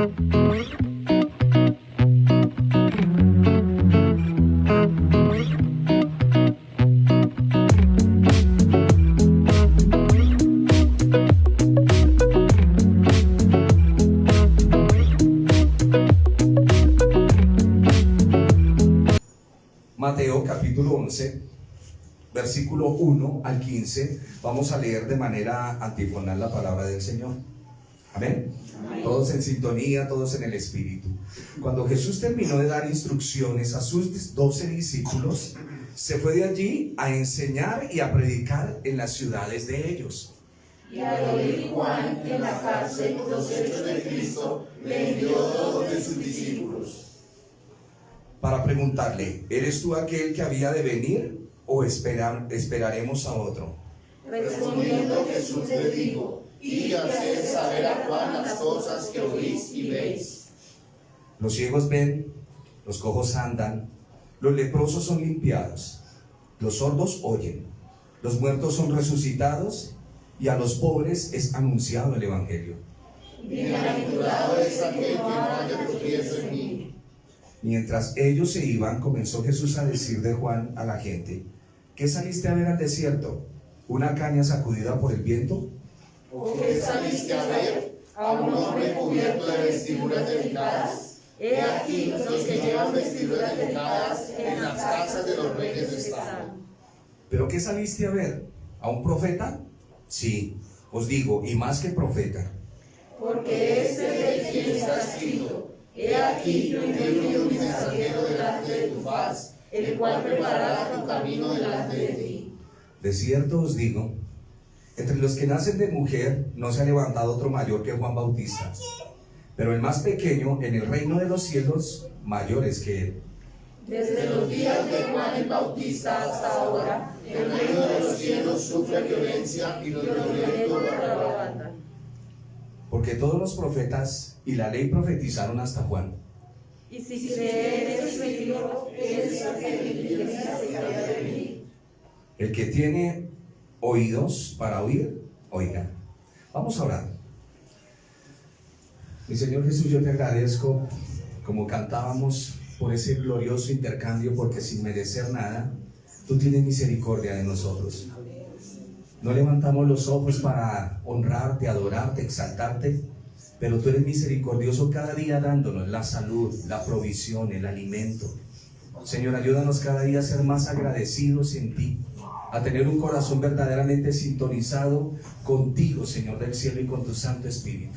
Mateo capítulo 11, versículo 1 al 15, vamos a leer de manera antifonal la palabra del Señor. Amén. Amén. Todos en sintonía, todos en el Espíritu. Cuando Jesús terminó de dar instrucciones a sus 12 discípulos, se fue de allí a enseñar y a predicar en las ciudades de ellos. Y al oír Juan en la cárcel los hechos de Cristo, le envió 2 de sus discípulos para preguntarle: ¿eres tú aquel que había de venir o esperaremos a otro? Respondiendo Jesús les dijo: id y haced saber a Juan las cosas que oís y veis. Los ciegos ven, los cojos andan, los leprosos son limpiados, los sordos oyen, los muertos son resucitados, y a los pobres es anunciado el Evangelio. Bienaventurado es aquel que no haya tropiezo en mí. Mientras ellos se iban, comenzó Jesús a decir de Juan a la gente: ¿qué saliste a ver al desierto? ¿Una caña sacudida por el viento? ¿O qué saliste a ver? ¿A un hombre cubierto de vestiduras delicadas? He aquí los que llevan vestiduras delicadas en las casas de los reyes están. ¿Pero qué saliste a ver? ¿A un profeta? Sí, os digo, y más que profeta. Porque este de quien está escrito: he aquí yo envío mi mensajero delante de tu faz, el cual preparará tu camino delante de ti. De cierto os digo, entre los que nacen de mujer no se ha levantado otro mayor que Juan Bautista, pero el más pequeño en el reino de los cielos mayor es que él. Desde los días de Juan el Bautista hasta ahora, el reino de los cielos sufre violencia y los violentos lo arrebatan. Porque todos los profetas y la ley profetizaron hasta Juan. Y si crees en mi libro, eres aquel que necesitaría de venir. El que tiene oídos para oír, oiga. Vamos a orar. Mi Señor Jesús, yo te agradezco, como cantábamos, por ese glorioso intercambio, porque sin merecer nada, tú tienes misericordia de nosotros. No levantamos los ojos para honrarte, adorarte, exaltarte, pero tú eres misericordioso cada día dándonos la salud, la provisión, el alimento. Señor, ayúdanos cada día a ser más agradecidos en ti, a tener un corazón verdaderamente sintonizado contigo, Señor del cielo, y con tu Santo Espíritu.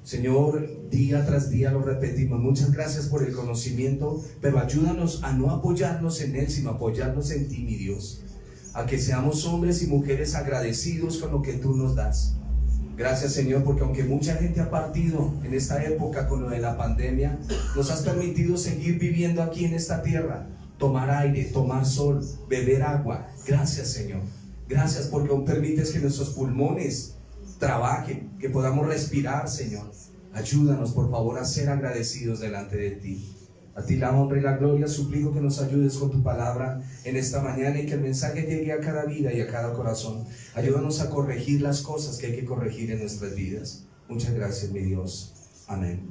Señor, día tras día lo repetimos, muchas gracias por el conocimiento, pero ayúdanos a no apoyarnos en él, sino apoyarnos en ti, mi Dios. A que seamos hombres y mujeres agradecidos con lo que tú nos das. Gracias, Señor, porque aunque mucha gente ha partido en esta época con lo de la pandemia, nos has permitido seguir viviendo aquí en esta tierra, tomar aire, tomar sol, beber agua. Gracias, Señor. Gracias porque aún permites que nuestros pulmones trabajen, que podamos respirar, Señor. Ayúdanos, por favor, a ser agradecidos delante de ti. A ti la honra y la gloria. Suplico que nos ayudes con tu palabra en esta mañana y que el mensaje llegue a cada vida y a cada corazón. Ayúdanos a corregir las cosas que hay que corregir en nuestras vidas. Muchas gracias, mi Dios. Amén.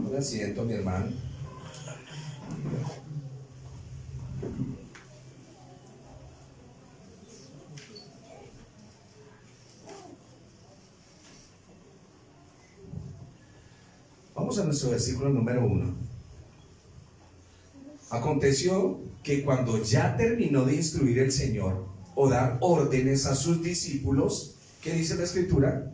Tome asiento, mi hermano. Vamos a nuestro versículo número 1. Aconteció que cuando ya terminó de instruir el Señor o dar órdenes a sus discípulos, ¿qué dice la Escritura?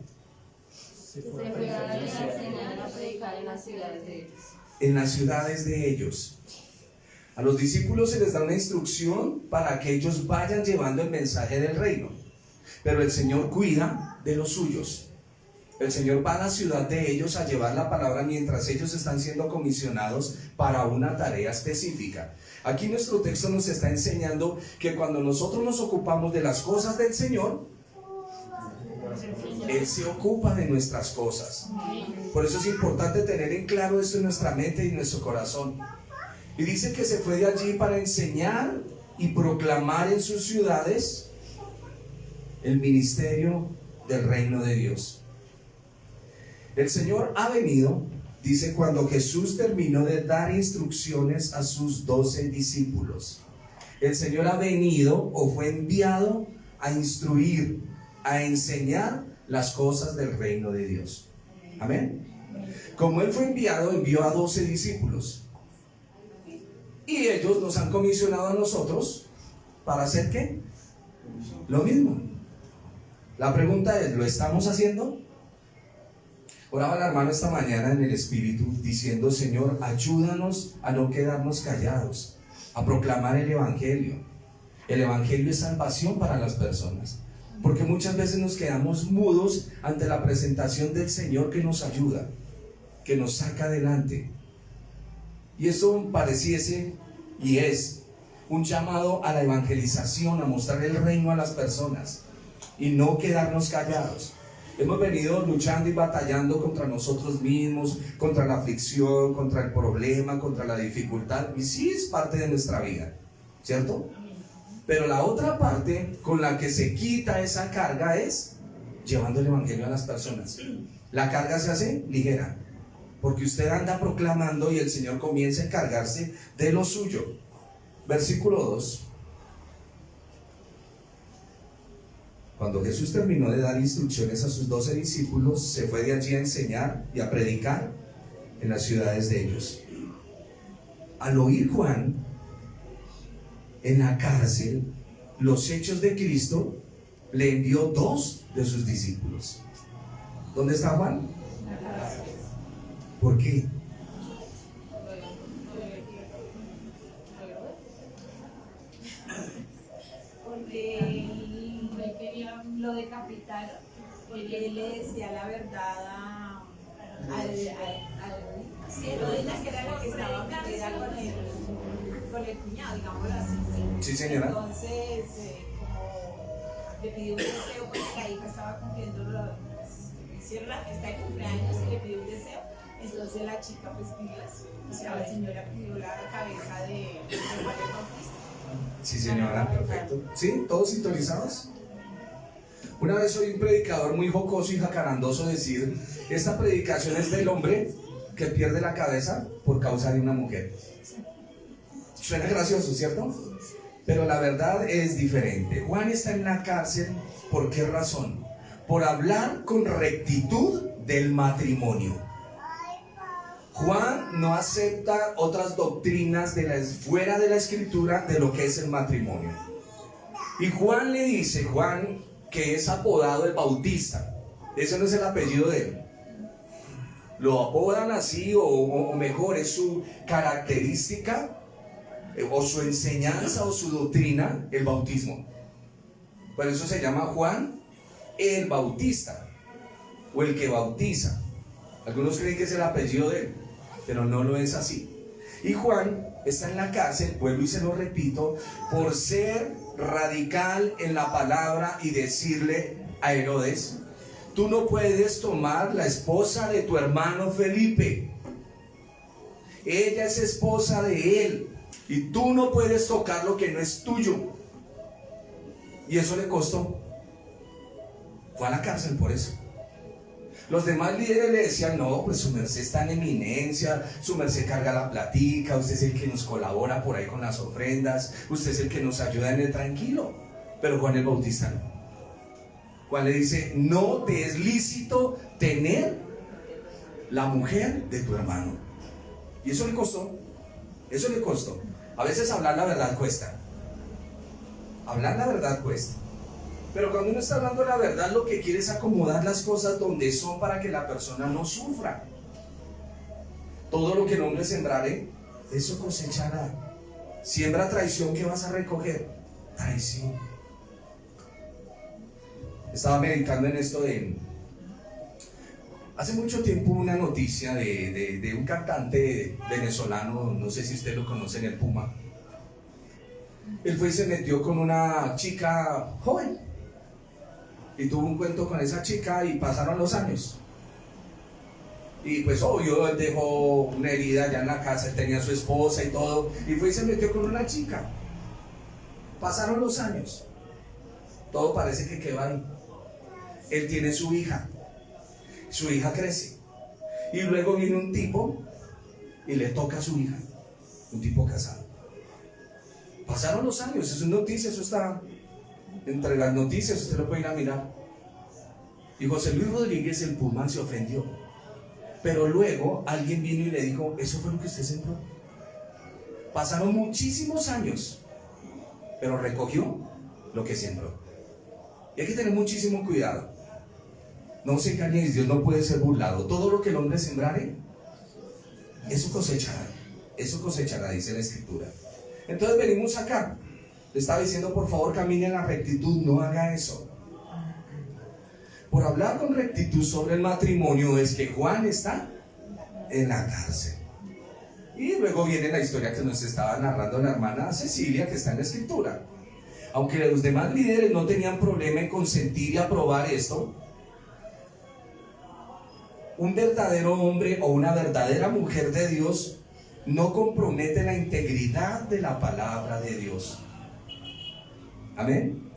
Se fue a enseñar a predicar en las ciudades de ellos. En las ciudades de ellos. A los discípulos se les da una instrucción para que ellos vayan llevando el mensaje del reino. Pero el Señor cuida de los suyos. El Señor va a la ciudad de ellos a llevar la palabra mientras ellos están siendo comisionados para una tarea específica. Aquí nuestro texto nos está enseñando que cuando nosotros nos ocupamos de las cosas del Señor, Él se ocupa de nuestras cosas. Por eso es importante tener en claro esto en nuestra mente y en nuestro corazón. Y dice que se fue de allí para enseñar y proclamar en sus ciudades el ministerio del reino de Dios. El Señor ha venido, dice, cuando Jesús terminó de dar instrucciones a sus 12 discípulos. El Señor ha venido o fue enviado a instruir, a enseñar las cosas del reino de Dios. Amén. Como Él fue enviado, envió a 12 discípulos. Y ellos nos han comisionado a nosotros para hacer ¿qué? Lo mismo. La pregunta es, ¿lo estamos haciendo? Oraba el hermano esta mañana en el Espíritu diciendo: Señor, ayúdanos a no quedarnos callados, a proclamar el Evangelio. El Evangelio es salvación para las personas, porque muchas veces nos quedamos mudos ante la presentación del Señor que nos ayuda, que nos saca adelante. Y eso pareciese y es un llamado a la evangelización, a mostrar el reino a las personas y no quedarnos callados. Hemos venido luchando y batallando contra nosotros mismos, contra la aflicción, contra el problema, contra la dificultad, y sí es parte de nuestra vida, ¿cierto? Pero la otra parte con la que se quita esa carga es llevando el evangelio a las personas. La carga se hace ligera, porque usted anda proclamando y el Señor comienza a encargarse de lo suyo. Versículo 2. Cuando Jesús terminó de dar instrucciones a sus 12 discípulos, se fue de allí a enseñar y a predicar en las ciudades de ellos. Al oír Juan en la cárcel los hechos de Cristo, le envió 2 de sus discípulos. ¿Dónde está Juan? ¿Por qué? Porque lo decapitaron, porque él le decía la verdad al Herodes, que era la que estaba metida con el cuñado, digámoslo así. Sí, señora. Entonces, como le pidió un deseo, porque la hija estaba cumpliendo, hicieron la fiesta de cumpleaños y le pidió un deseo. Entonces la chica, pues pidió, la señora pidió la cabeza de Juan el Bautista. Sí, señora, perfecto. ¿Sí? ¿Todos sintonizados? Una vez oí un predicador muy jocoso y jacarandoso decir: esta predicación es del hombre que pierde la cabeza por causa de una mujer. Suena gracioso, ¿cierto? Pero la verdad es diferente. Juan está en la cárcel, ¿por qué razón? Por hablar con rectitud del matrimonio. Juan no acepta otras doctrinas fuera de la escritura de lo que es el matrimonio. Y Juan le dice, Juan, que es apodado el Bautista. Ese no es el apellido de él. Lo apodan así, o mejor, es su característica, o su enseñanza, o su doctrina, el bautismo. Por eso se llama Juan el Bautista, o el que bautiza. Algunos creen que es el apellido de él, pero no lo es así. Y Juan está en la cárcel, vuelvo y se lo repito, por ser radical en la palabra y decirle a Herodes: tú no puedes tomar la esposa de tu hermano Felipe. Ella es esposa de él y tú no puedes tocar lo que no es tuyo. Y eso le costó. Fue a la cárcel por eso. Los demás líderes le decían: no, pues su merced está en eminencia, su merced carga la platica, usted es el que nos colabora por ahí con las ofrendas, usted es el que nos ayuda en el tranquilo. Pero Juan el Bautista no. Juan le dice: no te es lícito tener la mujer de tu hermano. Y eso le costó. Eso le costó. A veces hablar la verdad cuesta. Hablar la verdad cuesta. Pero cuando uno está hablando la verdad, lo que quiere es acomodar las cosas donde son para que la persona no sufra. Todo lo que el hombre sembrare, eso cosechará. Siembra traición, ¿qué vas a recoger? Traición. Estaba meditando en esto hace mucho tiempo una noticia de un cantante venezolano, no sé si usted lo conoce, en el Puma. Él fue y se metió con una chica joven y tuvo un cuento con esa chica y pasaron los años. Y pues obvio, él dejó una herida allá en la casa, él tenía a su esposa y todo, y fue y se metió con una chica. Pasaron los años, todo parece que quedó ahí. Él tiene su hija crece, y luego viene un tipo y le toca a su hija, un tipo casado. Pasaron los años, eso es noticia, eso está entre las noticias, usted lo puede ir a mirar. Y José Luis Rodríguez, el Pulmán, se ofendió, pero luego alguien vino y le dijo: eso fue lo que usted sembró. Pasaron muchísimos años, pero recogió lo que sembró. Y hay que tener muchísimo cuidado. No se engañéis, Dios no puede ser burlado. Todo lo que el hombre sembrare, eso cosechará, dice la Escritura. Entonces venimos acá. Le estaba diciendo, por favor, camine en la rectitud, no haga eso. Por hablar con rectitud sobre el matrimonio es que Juan está en la cárcel. Y luego viene la historia que nos estaba narrando la hermana Cecilia, que está en la Escritura. Aunque los demás líderes no tenían problema en consentir y aprobar esto, un verdadero hombre o una verdadera mujer de Dios no compromete la integridad de la palabra de Dios. Amén.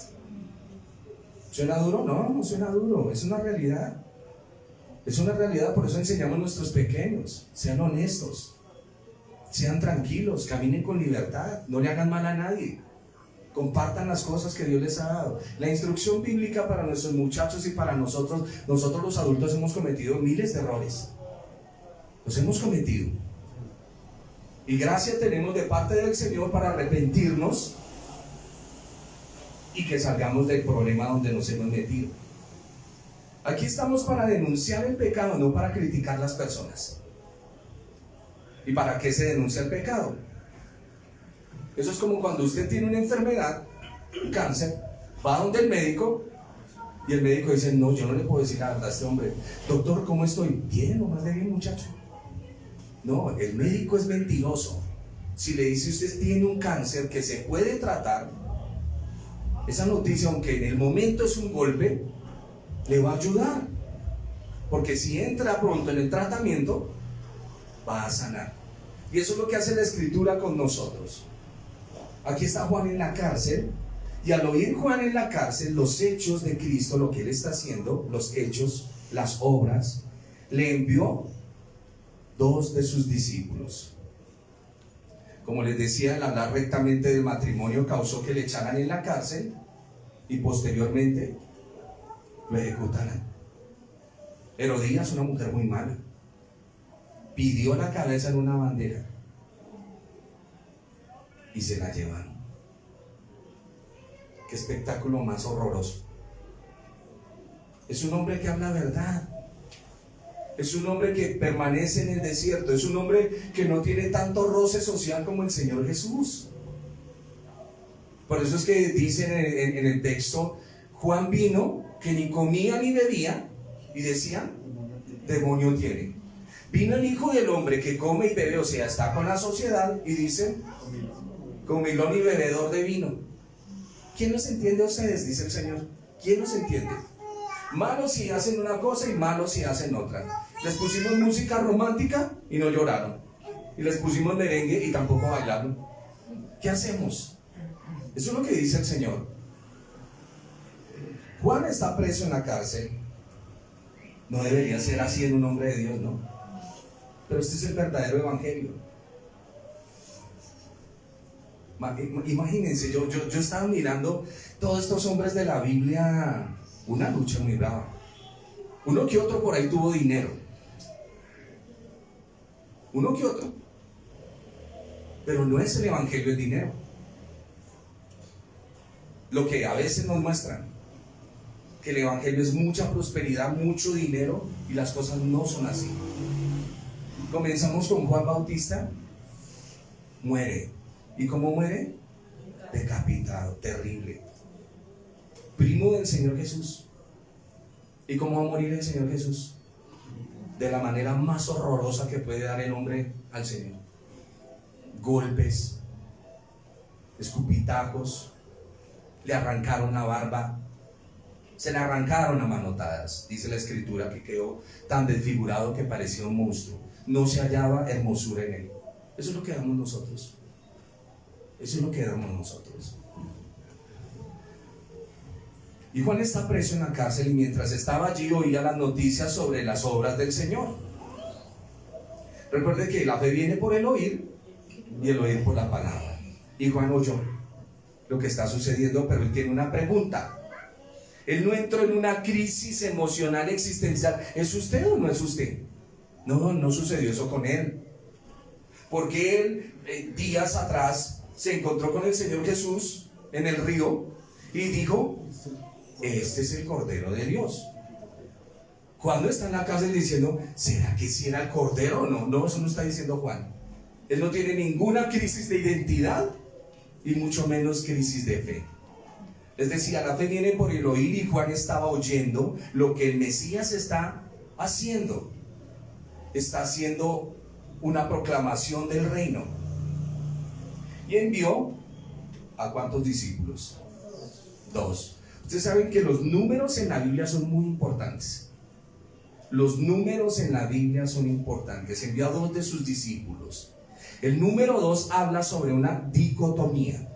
¿Suena duro? No, no suena duro, es una realidad. Es una realidad, por eso enseñamos a nuestros pequeños: sean honestos, sean tranquilos, caminen con libertad, no le hagan mal a nadie, compartan las cosas que Dios les ha dado. La instrucción bíblica para nuestros muchachos y para nosotros los adultos hemos cometido miles de errores, los hemos cometido, y gracia tenemos de parte del Señor para arrepentirnos y que salgamos del problema donde nos hemos metido. Aquí estamos para denunciar el pecado, no para criticar las personas. ¿Y para qué se denuncia el pecado? Eso es como cuando usted tiene una enfermedad, un cáncer, va donde el médico, y el médico dice: no, yo no le puedo decir la verdad a este hombre. Doctor, ¿cómo estoy? Bien, lo más de bien, muchacho. No, el médico es mentiroso. Si le dice: usted tiene un cáncer que se puede tratar, esa noticia, aunque en el momento es un golpe, le va a ayudar, porque si entra pronto en el tratamiento, va a sanar. Y eso es lo que hace la Escritura con nosotros. Aquí está Juan en la cárcel, y al oír Juan en la cárcel los hechos de Cristo, lo que él está haciendo, los hechos, las obras, le envió 2 de sus discípulos. Como les decía, el hablar rectamente del matrimonio causó que le echaran en la cárcel y posteriormente lo ejecutaran. Herodías, una mujer muy mala, pidió la cabeza en una bandera y se la llevaron. Qué espectáculo más horroroso. Es un hombre que habla verdad, es un hombre que permanece en el desierto, es un hombre que no tiene tanto roce social como el Señor Jesús. Por eso es que dicen en el texto: Juan vino que ni comía ni bebía, y decía: demonio tiene. Vino el Hijo del Hombre que come y bebe, o sea, está con la sociedad, y dice: comilón y bebedor de vino. ¿Quién los entiende a ustedes? Dice el Señor. ¿Quién los entiende? Malos si hacen una cosa y malos si hacen otra. Les pusimos música romántica y no lloraron, y les pusimos merengue y tampoco bailaron. ¿Qué hacemos? Eso es lo que dice el Señor. Juan está preso en la cárcel. No debería ser así en un hombre de Dios, ¿no? Pero este es el verdadero evangelio. Imagínense, yo estaba mirando todos estos hombres de la Biblia, una lucha muy brava. Uno que otro por ahí tuvo dinero, uno que otro, pero no es el evangelio el dinero. Lo que a veces nos muestran, que el evangelio es mucha prosperidad, mucho dinero, y las cosas no son así. Comenzamos con Juan Bautista, muere. ¿Y cómo muere? Decapitado, terrible. Primo del Señor Jesús. ¿Y cómo va a morir el Señor Jesús? De la manera más horrorosa que puede dar el hombre al Señor. Golpes, escupitajos, le arrancaron la barba, se le arrancaron a manotadas. Dice la Escritura que quedó tan desfigurado que parecía un monstruo. No se hallaba hermosura en él. Eso es lo que damos nosotros. Eso es lo que damos nosotros. Y Juan está preso en la cárcel y mientras estaba allí oía las noticias sobre las obras del Señor. Recuerde que la fe viene por el oír y el oír por la palabra. Y Juan oyó lo que está sucediendo, pero él tiene una pregunta. Él no entró en una crisis emocional existencial. ¿Es usted o no es usted? No, no sucedió eso con él. Porque él, días atrás, se encontró con el Señor Jesús en el río y dijo: este es el Cordero de Dios. Cuando está en la cárcel diciendo: ¿será que sí era el Cordero o no? No, eso no está diciendo Juan. Él no tiene ninguna crisis de identidad y mucho menos crisis de fe. Les decía, la fe viene por el oír, y Juan estaba oyendo lo que el Mesías está haciendo. Está haciendo una proclamación del reino. Y envió ¿a cuántos discípulos? 2. Ustedes saben que los números en la Biblia son muy importantes. Los números en la Biblia son importantes. Envió a 2 de sus discípulos. El número 2 habla sobre una dicotomía,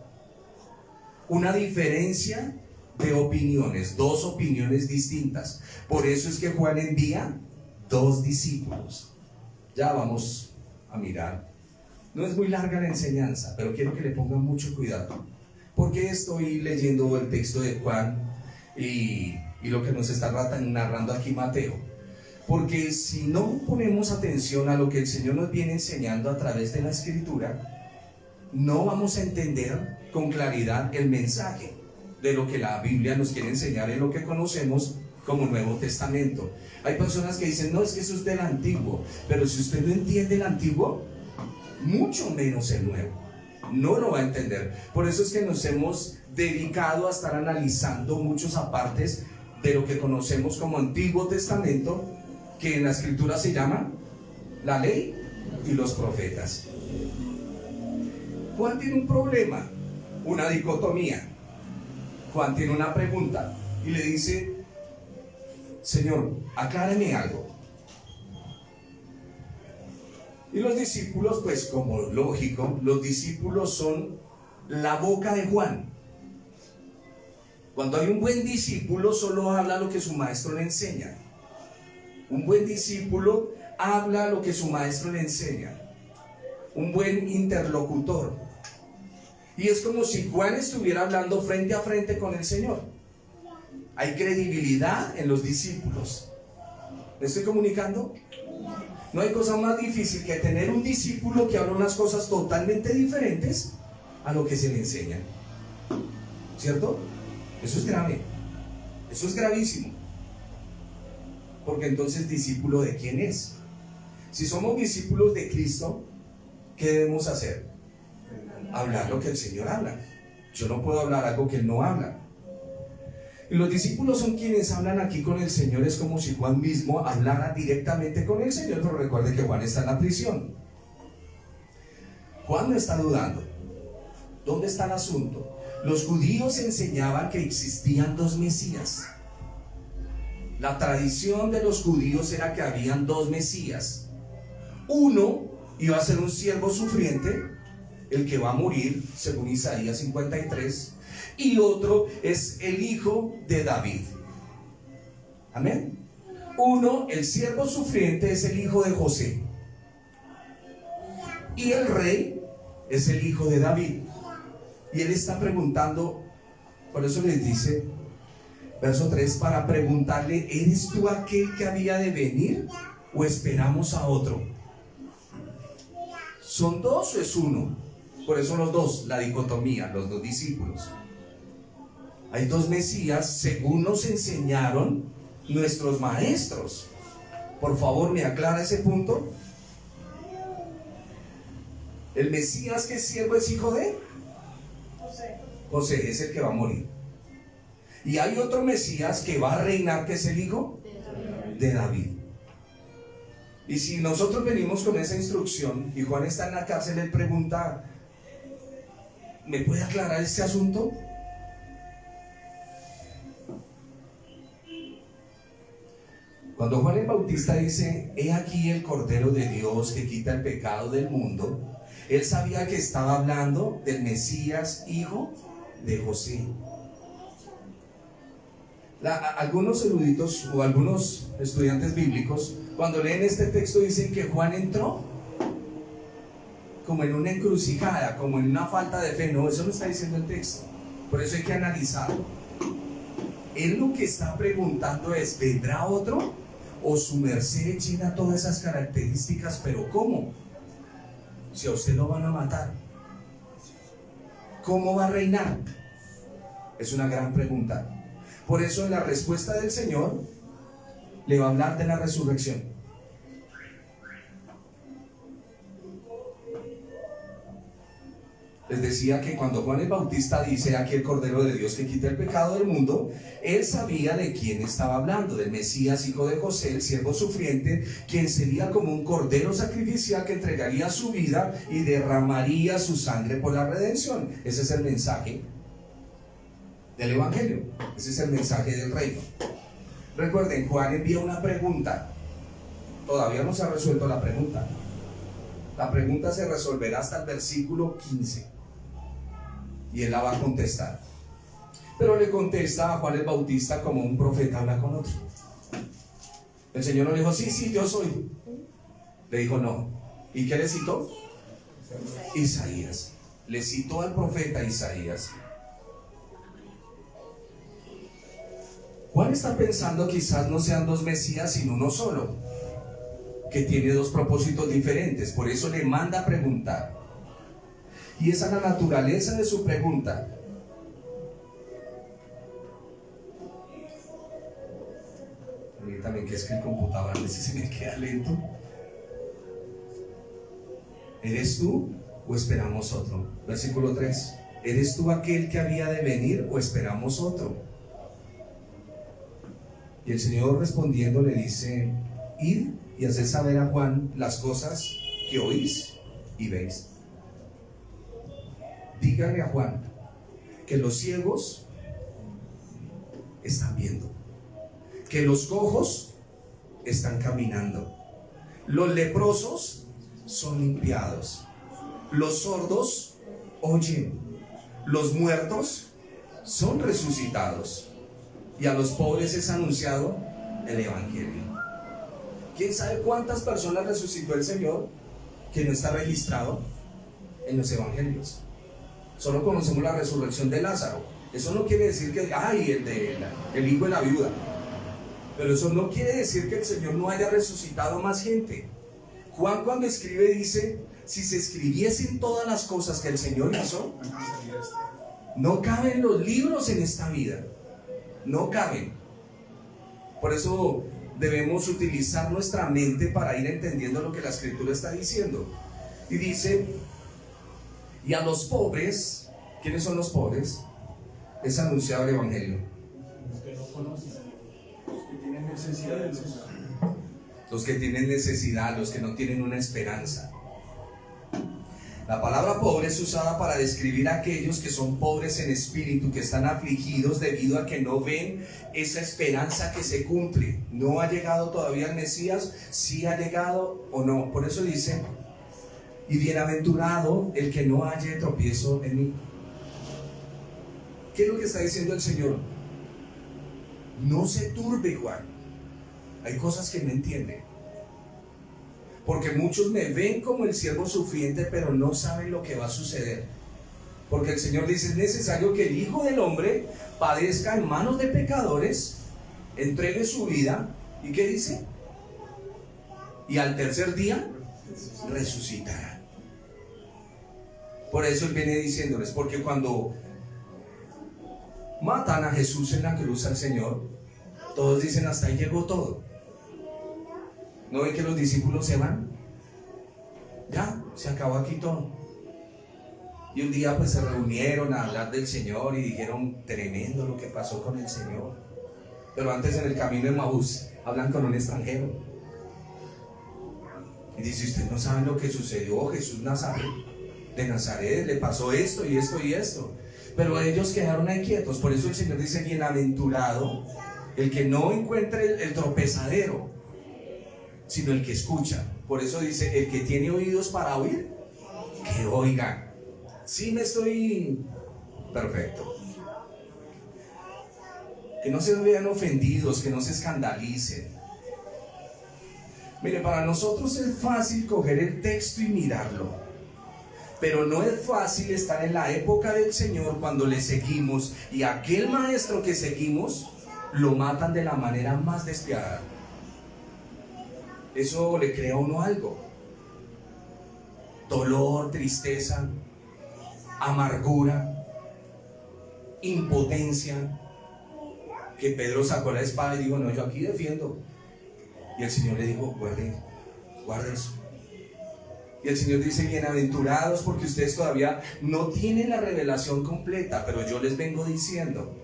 una diferencia de opiniones, 2 opiniones distintas. Por eso es que Juan envía 2 discípulos. Ya vamos a mirar. No es muy larga la enseñanza, pero quiero que le pongan mucho cuidado. Porque estoy leyendo el texto de Juan y lo que nos está narrando aquí Mateo. Porque si no ponemos atención a lo que el Señor nos viene enseñando a través de la Escritura, no vamos a entender con claridad el mensaje de lo que la Biblia nos quiere enseñar en lo que conocemos como Nuevo Testamento. Hay personas que dicen: no, es que eso es del Antiguo. Pero si usted no entiende el Antiguo, mucho menos el Nuevo, no lo va a entender. Por eso es que nos hemos dedicado a estar analizando muchos apartes de lo que conocemos como Antiguo Testamento, que en la Escritura se llama la ley y los profetas. Juan tiene un problema, una dicotomía. Juan tiene una pregunta y le dice: Señor, acláreme algo. Y los discípulos, pues como lógico, los discípulos son la boca de Juan. Cuando hay un buen discípulo, solo habla lo que su maestro le enseña. Un buen discípulo habla lo que su maestro le enseña. Un buen interlocutor. Y es como si Juan estuviera hablando frente a frente con el Señor. Hay credibilidad en los discípulos. ¿Me estoy comunicando? No hay cosa más difícil que tener un discípulo que habla unas cosas totalmente diferentes a lo que se le enseña. ¿Cierto? Eso es grave. Eso es gravísimo. Porque entonces, ¿discípulo de quién es? Si somos discípulos de Cristo, ¿qué debemos hacer? Hablar lo que el Señor habla. Yo no puedo hablar algo que Él no habla. Y los discípulos son quienes hablan aquí con el Señor. Es como si Juan mismo hablara directamente con el Señor. Pero recuerde que Juan está en la prisión. Juan no está dudando. ¿Dónde está el asunto? Los judíos enseñaban que existían 2 Mesías. La tradición de los judíos era que habían 2 Mesías. Uno iba a ser un siervo sufriente, el que va a morir, según Isaías 53, y otro es el hijo de David. Amén. Uno, el siervo sufriente, es el hijo de José, y el rey es el hijo de David. Y él está preguntando, por eso les dice, verso 3, para preguntarle: ¿eres tú aquel que había de venir o esperamos a otro? ¿Son 2 o es 1? Por eso los 2, la dicotomía, los 2 discípulos. Hay 2 Mesías según nos enseñaron nuestros maestros. Por favor, ¿me aclara ese punto? El Mesías que es siervo es hijo de José, es el que va a morir. Y hay otro Mesías que va a reinar, que es el hijo de David. Y si nosotros venimos con esa instrucción y Juan está en la cárcel, él pregunta: ¿me puede aclarar este asunto? Cuando Juan el Bautista dice: he aquí el Cordero de Dios que quita el pecado del mundo, él sabía que estaba hablando del Mesías, hijo de José. Algunos eruditos o algunos estudiantes bíblicos, cuando leen este texto, dicen que Juan entró como en una encrucijada, como en una falta de fe. No, eso no está diciendo el texto. Por eso hay que analizarlo. Él lo que está preguntando es: ¿vendrá otro? ¿O su merced llena todas esas características? ¿Pero cómo? Si a usted lo van a matar, ¿cómo va a reinar? Es una gran pregunta. Por eso en la respuesta del Señor le va a hablar de la resurrección. Les decía que cuando Juan el Bautista dice: aquí el Cordero de Dios que quita el pecado del mundo, él sabía de quién estaba hablando, del Mesías, hijo de José, el siervo sufriente, quien sería como un cordero sacrificial que entregaría su vida y derramaría su sangre por la redención. Ese es el mensaje del Evangelio, ese es el mensaje del reino. Recuerden, Juan envía una pregunta. Todavía no se ha resuelto la pregunta. La pregunta se resolverá hasta el versículo 15. Y él la va a contestar. Pero le contesta a Juan el Bautista como un profeta habla con otro. El Señor no le dijo: sí, yo soy. Le dijo: no. ¿Y qué le citó? Isaías. Le citó al profeta Isaías. Juan está pensando quizás no sean dos Mesías, sino uno solo, que tiene dos propósitos diferentes. Por eso le manda a preguntar. Y esa es la naturaleza de su pregunta. Permítame, que es que el computador a veces se me queda lento. ¿Eres tú o esperamos otro? Versículo 3. ¿Eres tú aquel que había de venir o esperamos otro? Y el Señor respondiendo le dice: id y haced saber a Juan las cosas que oís y veis. Díganle a Juan que los ciegos están viendo, que los cojos están caminando, los leprosos son limpiados, los sordos oyen, los muertos son resucitados, y a los pobres es anunciado el Evangelio. ¿Quién sabe cuántas personas resucitó el Señor que no está registrado en los Evangelios? Solo conocemos la resurrección de Lázaro. Eso no quiere decir que el hijo de la viuda. Pero eso no quiere decir que el Señor no haya resucitado más gente. Juan, cuando escribe, dice: si se escribiesen todas las cosas que el Señor hizo, no caben los libros en esta vida. No caben. Por eso debemos utilizar nuestra mente para ir entendiendo lo que la Escritura está diciendo. Y dice: y a los pobres, ¿quiénes son los pobres? Es anunciado el Evangelio. Los que no conocen, los que tienen necesidad de Dios. Los que tienen necesidad, los que no tienen una esperanza. La palabra pobre es usada para describir a aquellos que son pobres en espíritu, que están afligidos debido a que no ven esa esperanza que se cumple. No ha llegado todavía el Mesías, sí ha llegado o no. Por eso dice: y bienaventurado el que no halle tropiezo en mí. ¿Qué es lo que está diciendo el Señor? No se turbe, Juan. Hay cosas que no entiende. Porque muchos me ven como el siervo sufriente, pero no saben lo que va a suceder. Porque el Señor dice: es necesario que el Hijo del Hombre padezca en manos de pecadores, entregue su vida. ¿Y qué dice? Y al tercer día resucitará. Por eso Él viene diciéndoles, porque cuando matan a Jesús en la cruz, al Señor, todos dicen: hasta ahí llegó todo. ¿No ven que los discípulos se van? Ya, se acabó aquí todo. Y un día pues se reunieron a hablar del Señor y dijeron: tremendo lo que pasó con el Señor. Pero antes, en el camino de Maús, hablan con un extranjero y dice: ustedes no saben lo que sucedió. Jesús de Nazaret le pasó esto y esto y esto. Pero ellos quedaron ahí quietos. Por eso el Señor dice: bienaventurado el que no encuentre el tropezadero, sino el que escucha. Por eso dice: el que tiene oídos para oír, que oiga. Sí, me estoy perfecto. Que no se vean ofendidos, que no se escandalicen. Mire, para nosotros es fácil coger el texto y mirarlo, pero no es fácil estar en la época del Señor cuando le seguimos y aquel maestro que seguimos lo matan de la manera más despiadada. Eso le crea a uno algo: dolor, tristeza, amargura, impotencia. Que Pedro sacó la espada y dijo: no, yo aquí defiendo. Y el Señor le dijo: guarde eso. Y el Señor dice: bienaventurados, porque ustedes todavía no tienen la revelación completa, pero yo les vengo diciendo.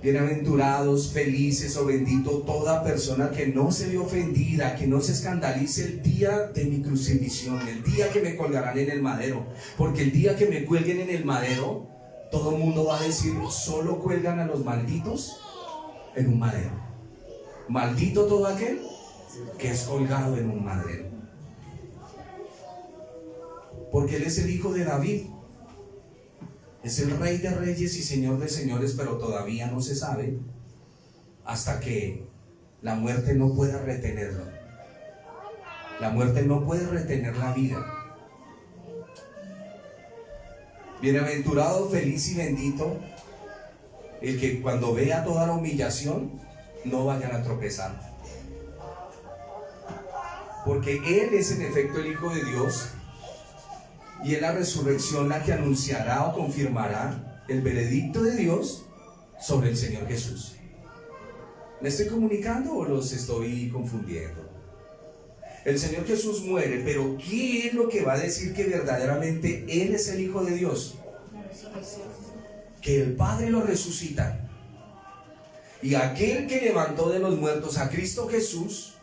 Bienaventurados, felices o bendito toda persona que no se ve ofendida, que no se escandalice el día de mi crucifixión, el día que me colgarán en el madero. Porque el día que me cuelguen en el madero, todo el mundo va a decir: solo cuelgan a los malditos en un madero. Maldito todo aquel que es colgado en un madero. Porque Él es el hijo de David. Es el rey de reyes y señor de señores, pero todavía no se sabe hasta que la muerte no pueda retenerlo. La muerte no puede retener la vida. Bienaventurado, feliz y bendito el que cuando vea toda la humillación no vayan a tropezar. Porque Él es en efecto el Hijo de Dios. Y es la resurrección la que anunciará o confirmará el veredicto de Dios sobre el Señor Jesús. ¿Me estoy comunicando o los estoy confundiendo? El Señor Jesús muere, pero ¿qué es lo que va a decir que verdaderamente Él es el Hijo de Dios? Que el Padre lo resucita. Y aquel que levantó de los muertos a Cristo Jesús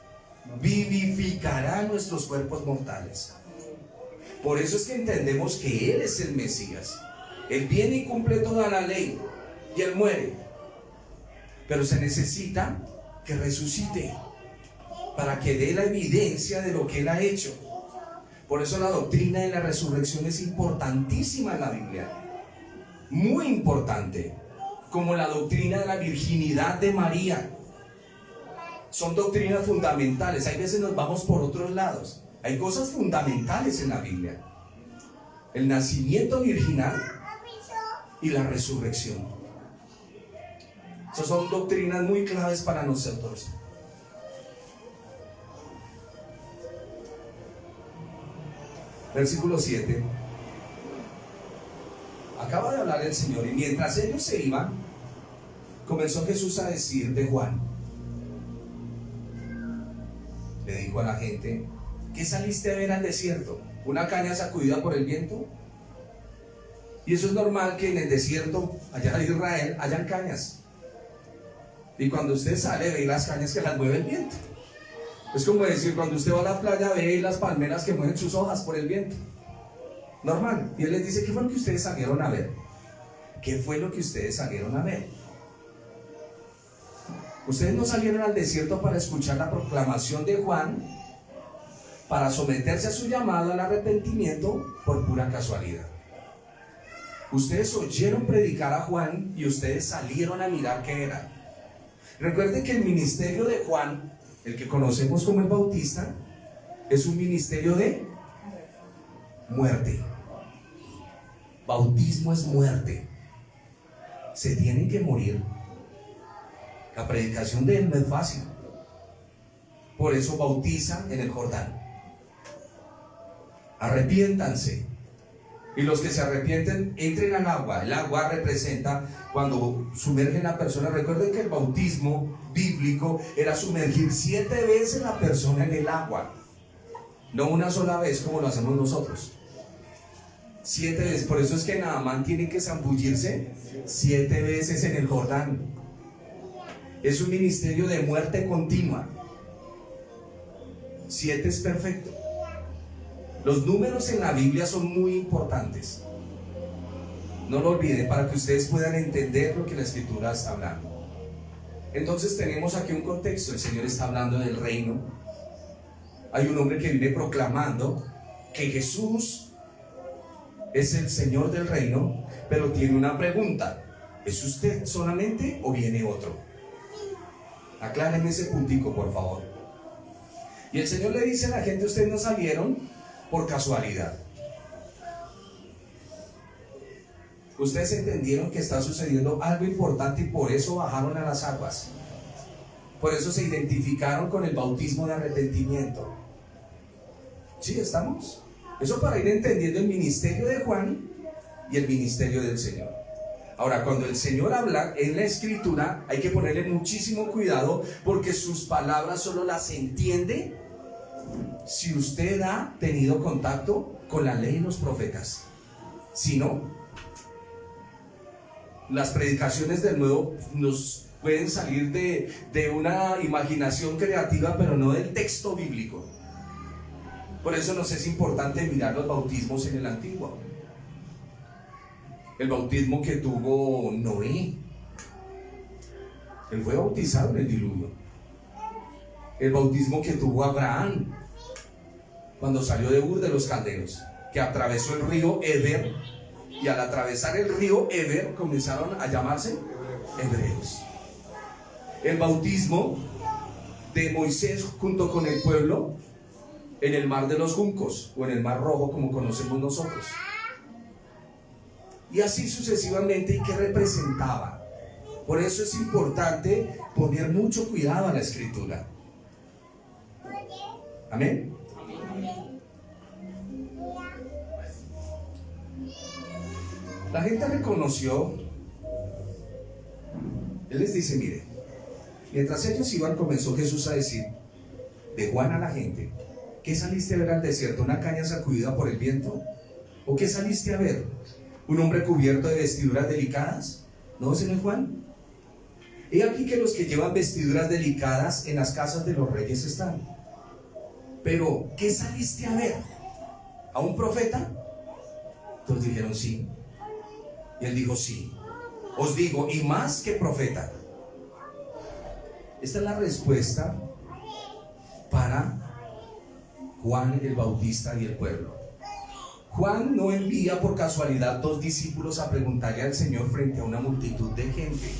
vivificará nuestros cuerpos mortales. Por eso es que entendemos que Él es el Mesías. Él viene y cumple toda la ley y Él muere, pero se necesita que resucite para que dé la evidencia de lo que Él ha hecho. Por eso la doctrina de la resurrección es importantísima en la Biblia, muy importante, como la doctrina de la virginidad de María. Son doctrinas fundamentales. Hay veces nos vamos por otros lados. Hay cosas fundamentales en la Biblia: el nacimiento virginal y la resurrección. Esas son doctrinas muy claves para nosotros. Versículo 7. Acaba de hablar el Señor, y mientras ellos se iban, comenzó Jesús a decir de Juan. Le dijo a la gente: ¿qué saliste a ver al desierto? ¿Una caña sacudida por el viento? Y eso es normal, que en el desierto, allá de Israel, hayan cañas. Y cuando usted sale, ve las cañas que las mueve el viento. Es como decir, cuando usted va a la playa, ve las palmeras que mueven sus hojas por el viento. Normal. Y Él les dice: ¿qué fue lo que ustedes salieron a ver? ¿Qué fue lo que ustedes salieron a ver? Ustedes no salieron al desierto para escuchar la proclamación de Juan, para someterse a su llamado al arrepentimiento por pura casualidad. Ustedes oyeron predicar a Juan y ustedes salieron a mirar qué era. Recuerden que el ministerio de Juan, el que conocemos como el Bautista, es un ministerio de muerte. Bautismo es muerte. Se tienen que morir. La predicación de él no es fácil. Por eso bautiza en el Jordán. Arrepiéntanse. Y los que se arrepienten, entren al agua. El agua representa cuando sumergen a la persona. Recuerden que el bautismo bíblico era sumergir 7 veces a la persona en el agua. No una sola vez como lo hacemos nosotros. 7 veces. Por eso es que Naamán tiene que zambullirse 7 veces en el Jordán. Es un ministerio de muerte continua. 7 es perfecto. Los números en la Biblia son muy importantes. No lo olviden, para que ustedes puedan entender lo que la Escritura está hablando. Entonces tenemos aquí un contexto. El Señor está hablando del reino. Hay un hombre que viene proclamando que Jesús es el Señor del reino, pero tiene una pregunta. ¿Es usted solamente o viene otro? Aclárenme ese puntico, por favor. Y el Señor le dice a la gente: ustedes no salieron por casualidad. Ustedes entendieron que está sucediendo algo importante y por eso bajaron a las aguas. Por eso se identificaron con el bautismo de arrepentimiento. ¿Sí estamos? Eso para ir entendiendo el ministerio de Juan y el ministerio del Señor. Ahora, cuando el Señor habla en la Escritura, hay que ponerle muchísimo cuidado, porque sus palabras solo las entiende si usted ha tenido contacto con la ley y los profetas. Si no, las predicaciones del nuevo nos pueden salir de una imaginación creativa, pero no del texto bíblico. Por eso nos es importante mirar los bautismos en el Antiguo. El bautismo que tuvo Noé. Él fue bautizado en el diluvio. El bautismo que tuvo Abraham cuando salió de Ur de los Caldeos, que atravesó el río Eber, y al atravesar el río Eber comenzaron a llamarse hebreos. El bautismo de Moisés junto con el pueblo en el mar de los juncos, o en el mar Rojo, como conocemos nosotros. Y así sucesivamente. ¿Y qué representaba? Por eso es importante poner mucho cuidado a la Escritura. Amén. La gente reconoció. Él les dice: mire, mientras ellos iban, comenzó Jesús a decir de Juan a la gente: ¿qué saliste a ver al desierto? ¿Una caña sacudida por el viento? ¿O qué saliste a ver? ¿Un hombre cubierto de vestiduras delicadas? ¿No, ese no es Juan? He aquí que los que llevan vestiduras delicadas en las casas de los reyes están. Pero, ¿qué saliste a ver? ¿A un profeta? Todos dijeron sí. Y él dijo: sí, os digo, y más que profeta. Esta es la respuesta para Juan el Bautista y el pueblo. Juan no envía por casualidad 2 discípulos a preguntarle al Señor frente a una multitud de gente.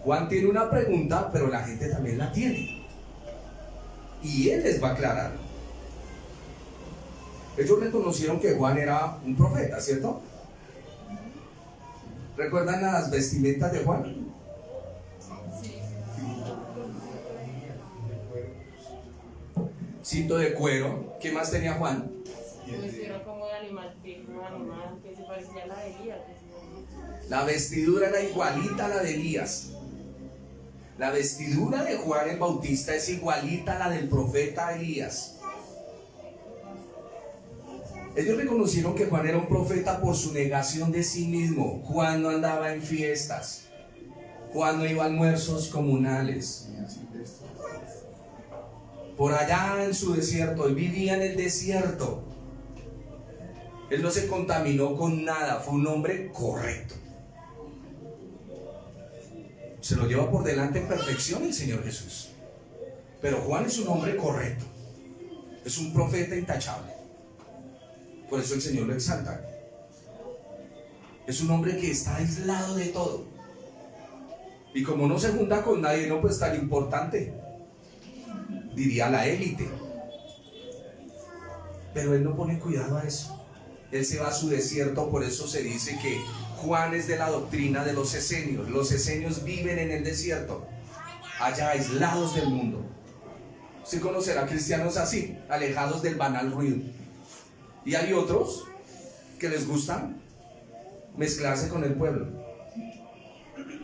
Juan tiene una pregunta, pero la gente también la tiene, y él les va a aclarar. Ellos reconocieron que Juan era un profeta, ¿cierto? ¿Recuerdan las vestimentas de Juan? Cinto de cuero. ¿Qué más tenía Juan? Vestidura como de animal, que se parecía a la de Elías. La vestidura era igualita a la de Elías. La vestidura de Juan el Bautista es igualita a la del profeta Elías. Ellos reconocieron que Juan era un profeta por su negación de sí mismo. Juan no andaba en fiestas. Juan no iba a almuerzos comunales. Por allá en su desierto, él vivía en el desierto. Él no se contaminó con nada, fue un hombre correcto. Se lo lleva por delante en perfección el Señor Jesús. Pero Juan es un hombre correcto, es un profeta intachable. Por eso el Señor lo exalta. Es un hombre que está aislado de todo. Y como no se junta con nadie, no puede estar importante, diría la élite. Pero él no pone cuidado a eso. Él se va a su desierto. Por eso se dice que Juan es de la doctrina de los esenios. Los esenios viven en el desierto, allá aislados del mundo. Usted conocerá cristianos así, alejados del banal ruido. Y hay otros que les gusta mezclarse con el pueblo.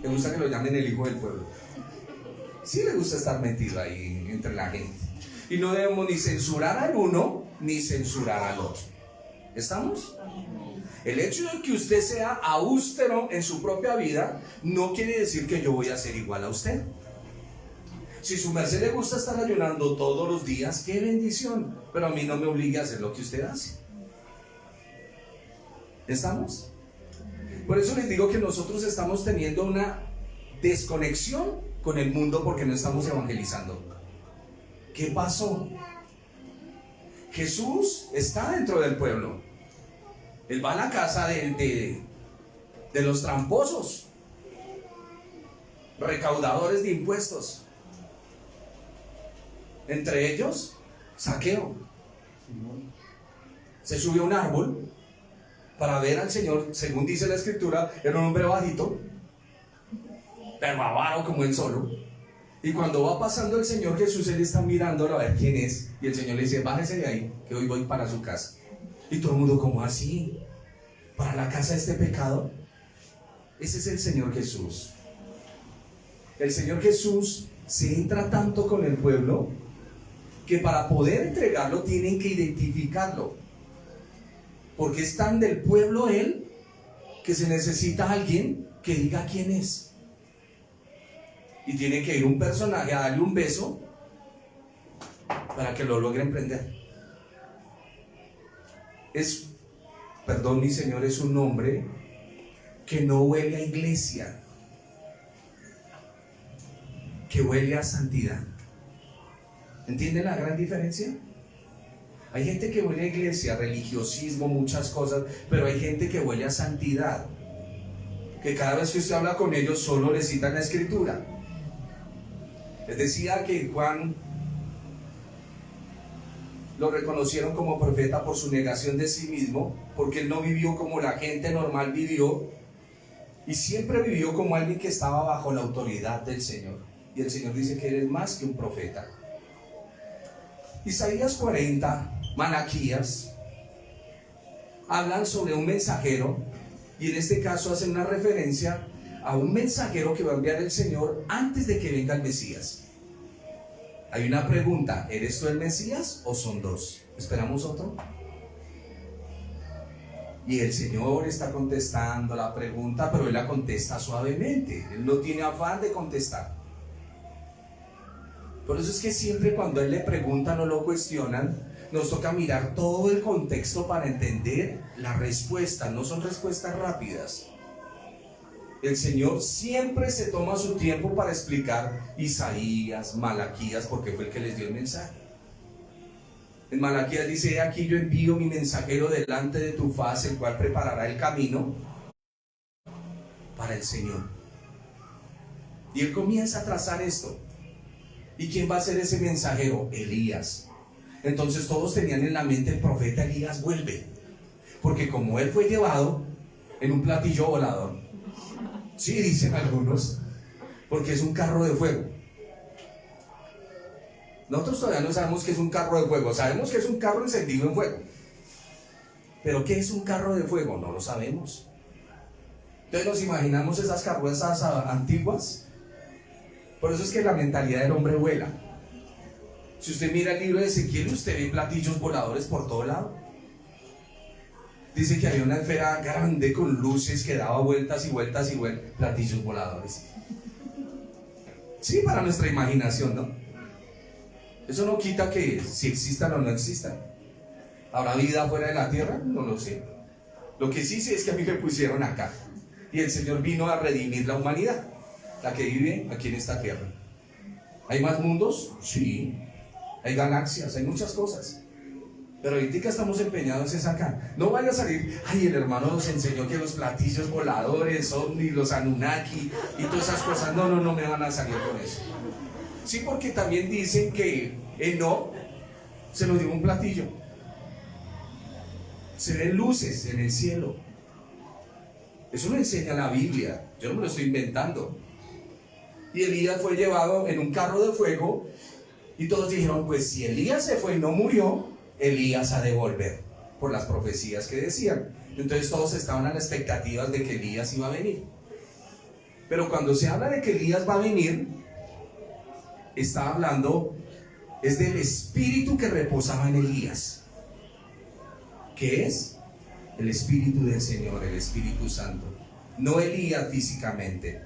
Les gusta que lo llamen el hijo del pueblo. Sí, le gusta estar metido ahí entre la gente. Y no debemos ni censurar al uno ni censurar al otro. ¿Estamos? El hecho de que usted sea austero en su propia vida no quiere decir que yo voy a ser igual a usted. Si su merced le gusta estar ayunando todos los días, qué bendición, pero a mí no me obligue a hacer lo que usted hace. ¿Estamos? Por eso les digo que nosotros estamos teniendo una desconexión con el mundo porque no estamos evangelizando. ¿Qué pasó? Jesús está dentro del pueblo. Él va a la casa de de los tramposos, recaudadores de impuestos. Entre ellos, Zaqueo. Se subió a un árbol para ver al Señor. Según dice la escritura, era un hombre bajito, pero avaro como él solo. Y cuando va pasando el Señor Jesús, él está mirándolo a ver quién es. Y el Señor le dice: bájese de ahí, que hoy voy para su casa. Y todo el mundo, ¿cómo así? ¿Para la casa de este pecado? Ese es el Señor Jesús. El Señor Jesús se entra tanto con el pueblo que para poder entregarlo tienen que identificarlo. Porque es tan del pueblo él que se necesita alguien que diga quién es. Y tiene que ir un personaje a darle un beso para que lo logren prender. Perdón mi Señor, es un hombre que no huele a iglesia, que huele a santidad. ¿Entienden la gran diferencia? Hay gente que huele a iglesia, religiosismo, muchas cosas, pero hay gente que huele a santidad, que cada vez que usted habla con ellos solo le citan la escritura. Les decía que Juan lo reconocieron como profeta por su negación de sí mismo, porque él no vivió como la gente normal vivió, y siempre vivió como alguien que estaba bajo la autoridad del Señor. Y el Señor dice que él es más que un profeta. Isaías 40, Malaquías, hablan sobre un mensajero, y en este caso hacen una referencia a un mensajero que va a enviar el Señor antes de que venga el Mesías. Hay una pregunta: ¿eres tú el Mesías o son dos? ¿Esperamos otro? Y el Señor está contestando la pregunta, pero él la contesta suavemente. Él no tiene afán de contestar. Por eso es que siempre cuando él le preguntan o lo cuestionan, nos toca mirar todo el contexto para entender la respuesta. No son respuestas rápidas. El Señor siempre se toma su tiempo para explicar Isaías, Malaquías, porque fue el que les dio el mensaje. En Malaquías dice: aquí yo envío mi mensajero delante de tu faz, el cual preparará el camino para el Señor. Y él comienza a trazar esto. ¿Y quién va a ser ese mensajero? Elías. Entonces todos tenían en la mente: el profeta Elías vuelve, porque como él fue llevado en un platillo volador. Sí, dicen algunos, porque es un carro de fuego. Nosotros todavía no sabemos qué es un carro de fuego. Sabemos que es un carro encendido en fuego, pero ¿qué es un carro de fuego? No lo sabemos. Entonces nos imaginamos esas carrozas antiguas. Por eso es que la mentalidad del hombre vuela. Si usted mira el libro de Ezequiel, usted ve platillos voladores por todo lado. Dice que había una esfera grande con luces que daba vueltas y vueltas y vueltas. Platillos voladores. Sí, para nuestra imaginación, ¿no? Eso no quita que si existan o no existan. ¿Habrá vida fuera de la tierra? No lo sé. Lo que sí sé es que a mí me pusieron acá. Y el Señor vino a redimir la humanidad, la que vive aquí en esta tierra. ¿Hay más mundos? Sí. Hay galaxias, hay muchas cosas. Pero ahorita estamos empeñados es acá. No vaya a salir: ay, el hermano nos enseñó que los platillos voladores, ovnis, los Anunnaki y todas esas cosas. No me van a salir con eso. Sí, porque también dicen que Enoc se lo dio un platillo. Se ven luces en el cielo. Eso lo enseña la Biblia. Yo no me lo estoy inventando. Y Elías fue llevado en un carro de fuego. Y todos dijeron: pues si Elías se fue y no murió, Elías ha de volver, por las profecías que decían. Entonces todos estaban a la expectativa de que Elías iba a venir. Pero cuando se habla de que Elías va a venir, está hablando es del espíritu que reposaba en Elías, que es el Espíritu del Señor, el Espíritu Santo, no Elías físicamente.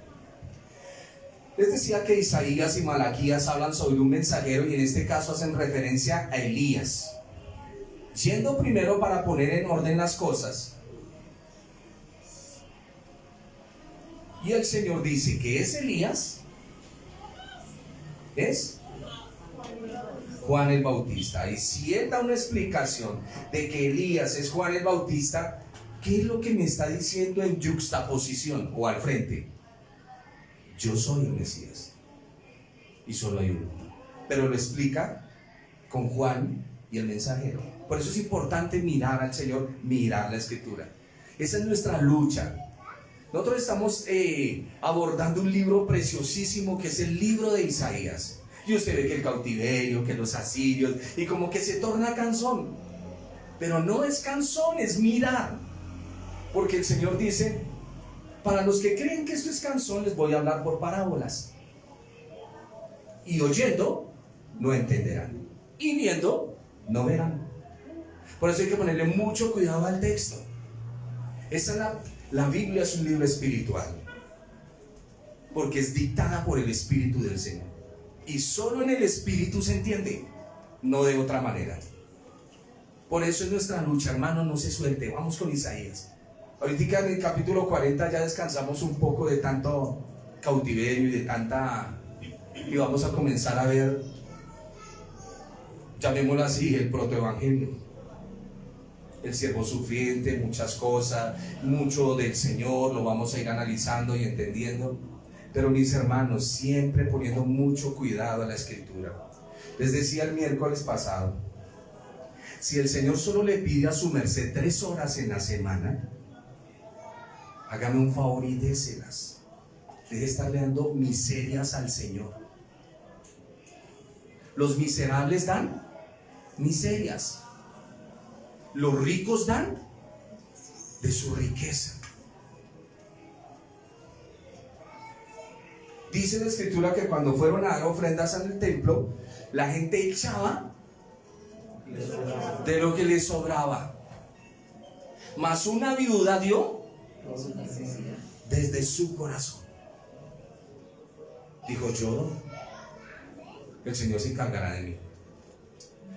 Les decía que Isaías y Malaquías hablan sobre un mensajero, y en este caso hacen referencia a Elías, yendo primero para poner en orden las cosas. Y el Señor dice que es Elías, es Juan el Bautista. Y si él da una explicación de que Elías es Juan el Bautista, ¿Qué es lo que me está diciendo en yuxtaposición o al frente? Yo soy el Mesías. Y solo hay uno. Pero lo explica con Juan y el mensajero. Por eso es importante mirar al Señor, mirar la Escritura. Esa es nuestra lucha. Nosotros estamos abordando un libro preciosísimo que es el libro de Isaías. Y usted ve que el cautiverio, que los asirios, y como que se torna cansón. Pero no es cansón, es mirar. Porque el Señor dice, para los que creen que esto es cansón, les voy a hablar por parábolas. Y oyendo, no entenderán. Y viendo, no verán. Por eso hay que ponerle mucho cuidado al texto. La Biblia es un libro espiritual. Porque es dictada por el Espíritu del Señor. Y solo en el Espíritu se entiende. No de otra manera. Por eso es nuestra lucha, hermano, no se suelte. Vamos con Isaías. Ahorita en el capítulo 40 ya descansamos un poco de tanto cautiverio y de tanta... Y vamos a comenzar a ver, llamémoslo así, el protoevangelio. El siervo sufriente, muchas cosas, mucho del Señor, lo vamos a ir analizando y entendiendo. Pero mis hermanos, siempre poniendo mucho cuidado a la Escritura. Les decía el miércoles pasado, si el Señor solo le pide a su merced 3 horas en la semana, hágame un favor y déselas. Deje de estarle dando miserias al Señor. Los miserables dan miserias. Los ricos dan de su riqueza. Dice la Escritura que cuando fueron a dar ofrendas en el templo, la gente echaba de lo que les sobraba. Mas una viuda dio desde su corazón. Dijo, el Señor se encargará de mí.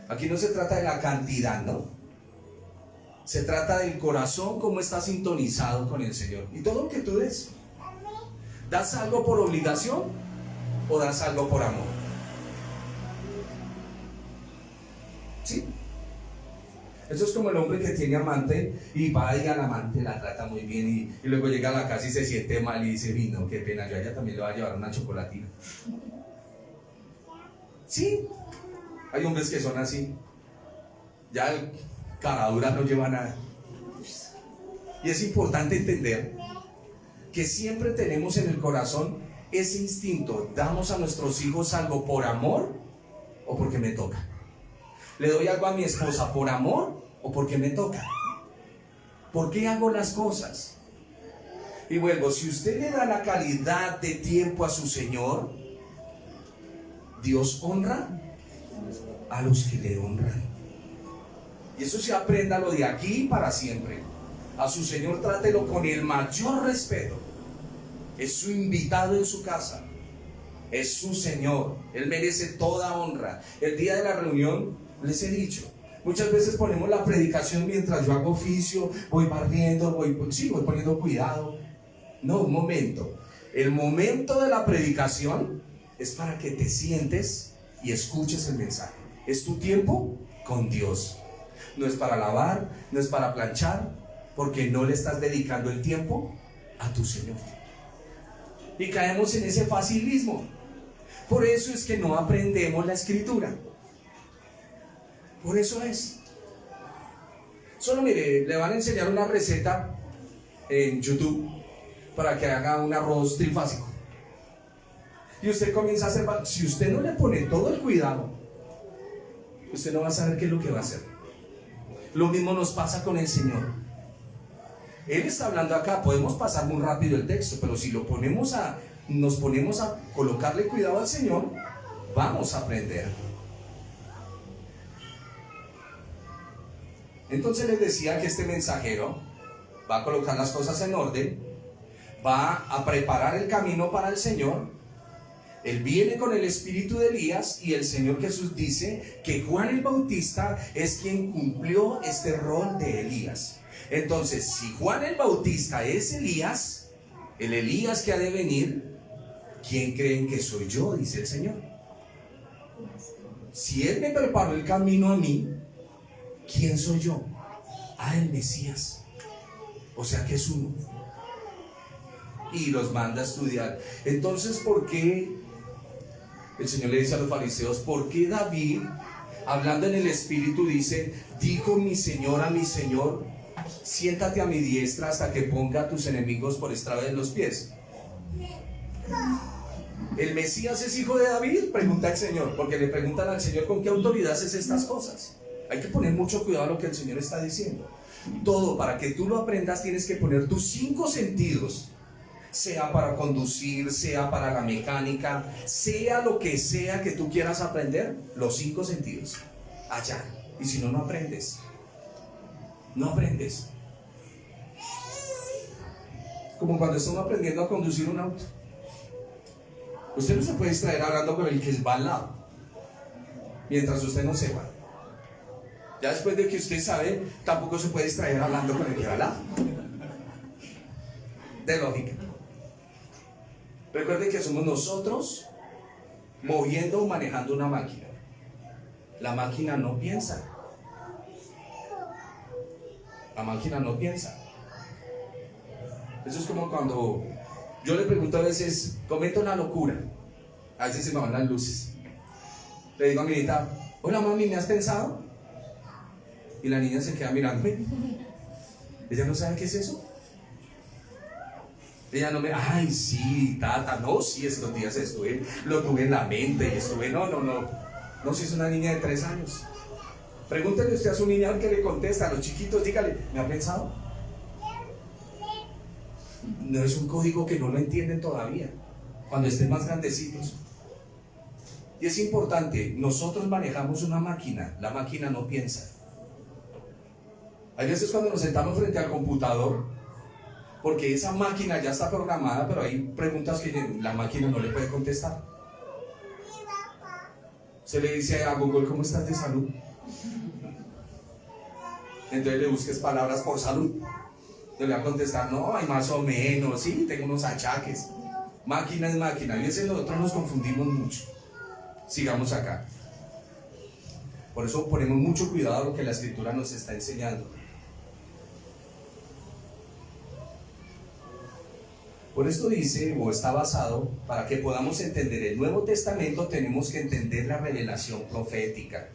Aquí no se trata de la cantidad, ¿no? Se trata del corazón, cómo está sintonizado con el Señor. Y todo lo que tú des, ¿das algo por obligación o das algo por amor? ¿Sí? Eso es como el hombre que tiene amante y va y al amante la trata muy bien y luego llega a la casa y se siente mal y dice, no, qué pena, yo a ella también le voy a llevar una chocolatina. Sí, hay hombres que son así. Ya el cara dura no lleva nada. Y es importante entender que siempre tenemos en el corazón ese instinto. ¿Damos a nuestros hijos algo por amor o porque me toca? ¿Le doy algo a mi esposa por amor o porque me toca? ¿Por qué hago las cosas? Y vuelvo, si usted le da la calidad de tiempo a su Señor, Dios honra a los que le honran. Y eso se apréndalo de aquí para siempre. A su Señor trátelo con el mayor respeto. Es su invitado en su casa. Es su Señor. Él merece toda honra. El día de la reunión les he dicho, muchas veces ponemos la predicación mientras yo hago oficio, voy barriendo, voy poniendo cuidado. No, un momento. El momento de la predicación es para que te sientes y escuches el mensaje. Es tu tiempo con Dios. No es para lavar, no es para planchar, porque no le estás dedicando el tiempo a tu Señor. Y caemos en ese facilismo. Por eso es que no aprendemos la Escritura. Por eso es. Solo mire, le van a enseñar una receta en YouTube para que haga un arroz trifásico. Y usted comienza a hacer, si usted no le pone todo el cuidado, usted no va a saber qué es lo que va a hacer. Lo mismo nos pasa con el Señor. Él está hablando acá, podemos pasar muy rápido el texto, pero si nos ponemos a colocarle cuidado al Señor, vamos a aprender. Entonces les decía que este mensajero va a colocar las cosas en orden, va a preparar el camino para el Señor. Él viene con el espíritu de Elías y el Señor Jesús dice que Juan el Bautista es quien cumplió este rol de Elías. Entonces, si Juan el Bautista es Elías, el Elías que ha de venir, ¿quién creen que soy yo? Dice el Señor. Si Él me preparó el camino a mí, ¿quién soy yo? El Mesías. O sea que es uno. Y los manda a estudiar. Entonces, ¿por qué el Señor le dice a los fariseos, por qué David, hablando en el Espíritu, dice, dijo mi Señor a mi Señor, siéntate a mi diestra hasta que ponga a tus enemigos por estrado de los pies? ¿El Mesías es hijo de David? Pregunta el Señor, porque le preguntan al Señor con qué autoridad haces estas cosas. Hay que poner mucho cuidado a lo que el Señor está diciendo. Todo, para que tú lo aprendas, tienes que poner tus 5 sentidos, sea para conducir, sea para la mecánica, sea lo que sea que tú quieras aprender, los 5 sentidos, allá. Y si no, no aprendes. No aprendes. Como cuando estamos aprendiendo a conducir un auto. Usted no se puede distraer hablando con el que va al lado, mientras usted no sepa. Ya después de que usted sabe, tampoco se puede distraer hablando con el que va al lado. De lógica. Recuerden que somos nosotros moviendo o manejando una máquina. La máquina no piensa. La máquina no piensa. Eso es como cuando yo le pregunto a veces, cometo una locura. A veces se me van las luces. Le digo a mi nieta, hola mami, ¿me has pensado? Y la niña se queda mirándome. Ella no sabe qué es eso. Ella no me, ay sí, tata, no, sí, estos días estuve, lo tuve en la mente y estuve, no, si es una niña de 3 años. Pregúntele usted a su niña que le contesta, a los chiquitos, dígale, ¿me ha pensado? No es un código que no lo entienden todavía, cuando estén más grandecitos. Y es importante, nosotros manejamos una máquina, la máquina no piensa. Hay veces cuando nos sentamos frente al computador, porque esa máquina ya está programada, pero hay preguntas que la máquina no le puede contestar. Se le dice a Google, ¿cómo estás de salud? Entonces le busques palabras por salud. Le voy a contestar, no, hay más o menos, sí, tengo unos achaques. Máquina es máquina. Y a veces nosotros nos confundimos mucho. Sigamos acá. Por eso ponemos mucho cuidado a lo que la Escritura nos está enseñando. Por esto dice, o está basado, para que podamos entender el Nuevo Testamento tenemos que entender la revelación profética.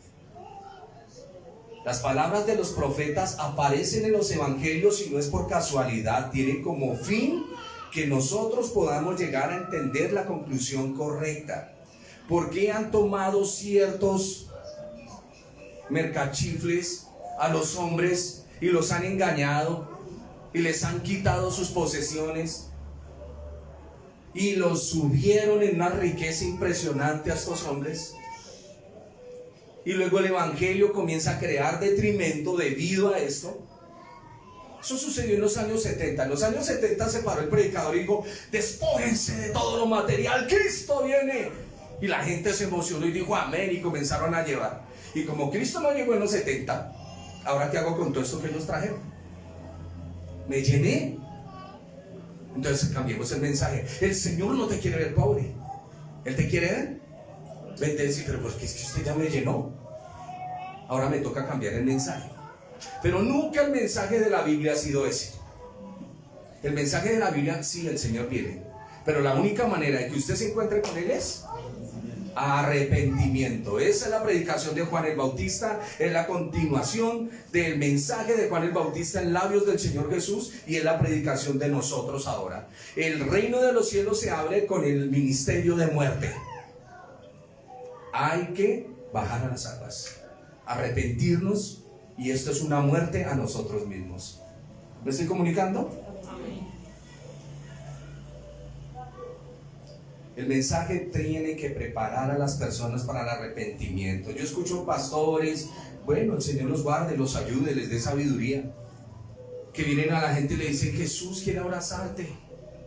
Las palabras de los profetas aparecen en los evangelios y no es por casualidad, tienen como fin que nosotros podamos llegar a entender la conclusión correcta. ¿Por qué han tomado ciertos mercachifles a los hombres y los han engañado y les han quitado sus posesiones? Y los subieron en una riqueza impresionante a estos hombres. Y luego el evangelio comienza a crear detrimento debido a esto. Eso sucedió en los años 70. En los años 70 se paró el predicador y dijo, despójense de todo lo material, Cristo viene. Y la gente se emocionó y dijo amén, y comenzaron a llevar. Y como Cristo no llegó en los 70, ¿ahora qué hago con todo esto que ellos trajeron? Me llené. Entonces cambiemos el mensaje. El Señor no te quiere ver pobre, Él te quiere ver. Vente a decir, pero porque es que usted ya me llenó. Ahora me toca cambiar el mensaje. Pero nunca el mensaje de la Biblia ha sido ese. El mensaje de la Biblia, sí, el Señor viene, pero la única manera de que usted se encuentre con Él es arrepentimiento. Esa es la predicación de Juan el Bautista, es la continuación del mensaje de Juan el Bautista en labios del Señor Jesús, y es la predicación de nosotros ahora. El reino de los cielos se abre con el ministerio de muerte. Hay que bajar a las aguas, arrepentirnos, y esto es una muerte a nosotros mismos. ¿Me estoy comunicando? El mensaje tiene que preparar a las personas para el arrepentimiento. Yo escucho pastores, bueno, el Señor los guarde, los ayude, les dé sabiduría, que vienen a la gente y le dicen, Jesús quiere abrazarte,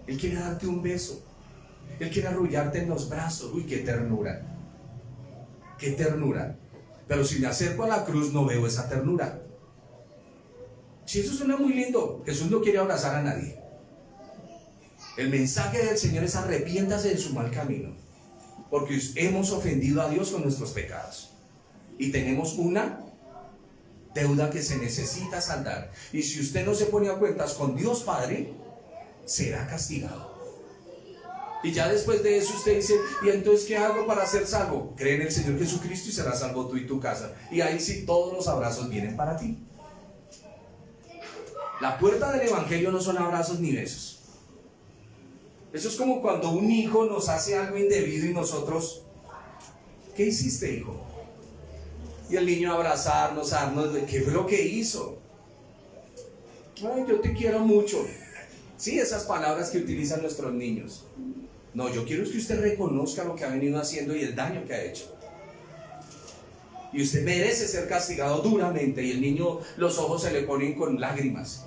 Él quiere darte un beso, Él quiere arrullarte en los brazos. Uy, qué ternura, qué ternura. Pero si me acerco a la cruz no veo esa ternura. Si eso suena muy lindo, Jesús no quiere abrazar a nadie. El mensaje del Señor es arrepiéntase de su mal camino, porque hemos ofendido a Dios con nuestros pecados y tenemos una deuda que se necesita saldar. Y si usted no se pone a cuentas con Dios Padre, será castigado. Y ya después de eso usted dice, ¿y entonces qué hago para ser salvo? Cree en el Señor Jesucristo y serás salvo tú y tu casa. Y ahí sí todos los abrazos vienen para ti. La puerta del Evangelio no son abrazos ni besos. Eso es como cuando un hijo nos hace algo indebido y nosotros, ¿qué hiciste, hijo? Y el niño abrazarnos, ¿qué fue lo que hizo? Ay, yo te quiero mucho. Sí, esas palabras que utilizan nuestros niños. No, yo quiero que usted reconozca lo que ha venido haciendo y el daño que ha hecho. Y usted merece ser castigado duramente. Y el niño, los ojos se le ponen con lágrimas.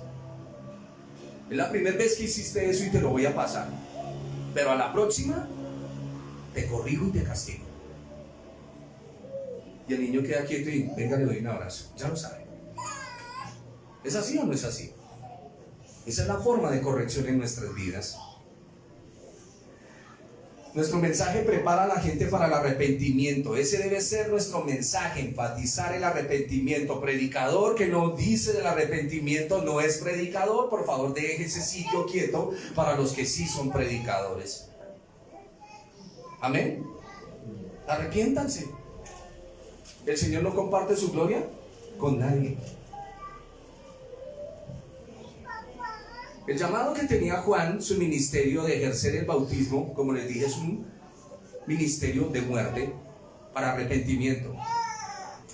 Es la primera vez que hiciste eso y te lo voy a pasar. Pero a la próxima, te corrijo y te castigo. Y el niño queda quieto y venga, le doy un abrazo. Ya lo sabe. ¿Es así o no es así? Esa es la forma de corrección en nuestras vidas. Nuestro mensaje prepara a la gente para el arrepentimiento. Ese debe ser nuestro mensaje, enfatizar el arrepentimiento. Predicador que no dice del arrepentimiento no es predicador. Por favor, deje ese sitio quieto para los que sí son predicadores. Amén. Arrepiéntanse. ¿El Señor no comparte su gloria con nadie? El llamado que tenía Juan, su ministerio de ejercer el bautismo, como les dije, es un ministerio de muerte para arrepentimiento.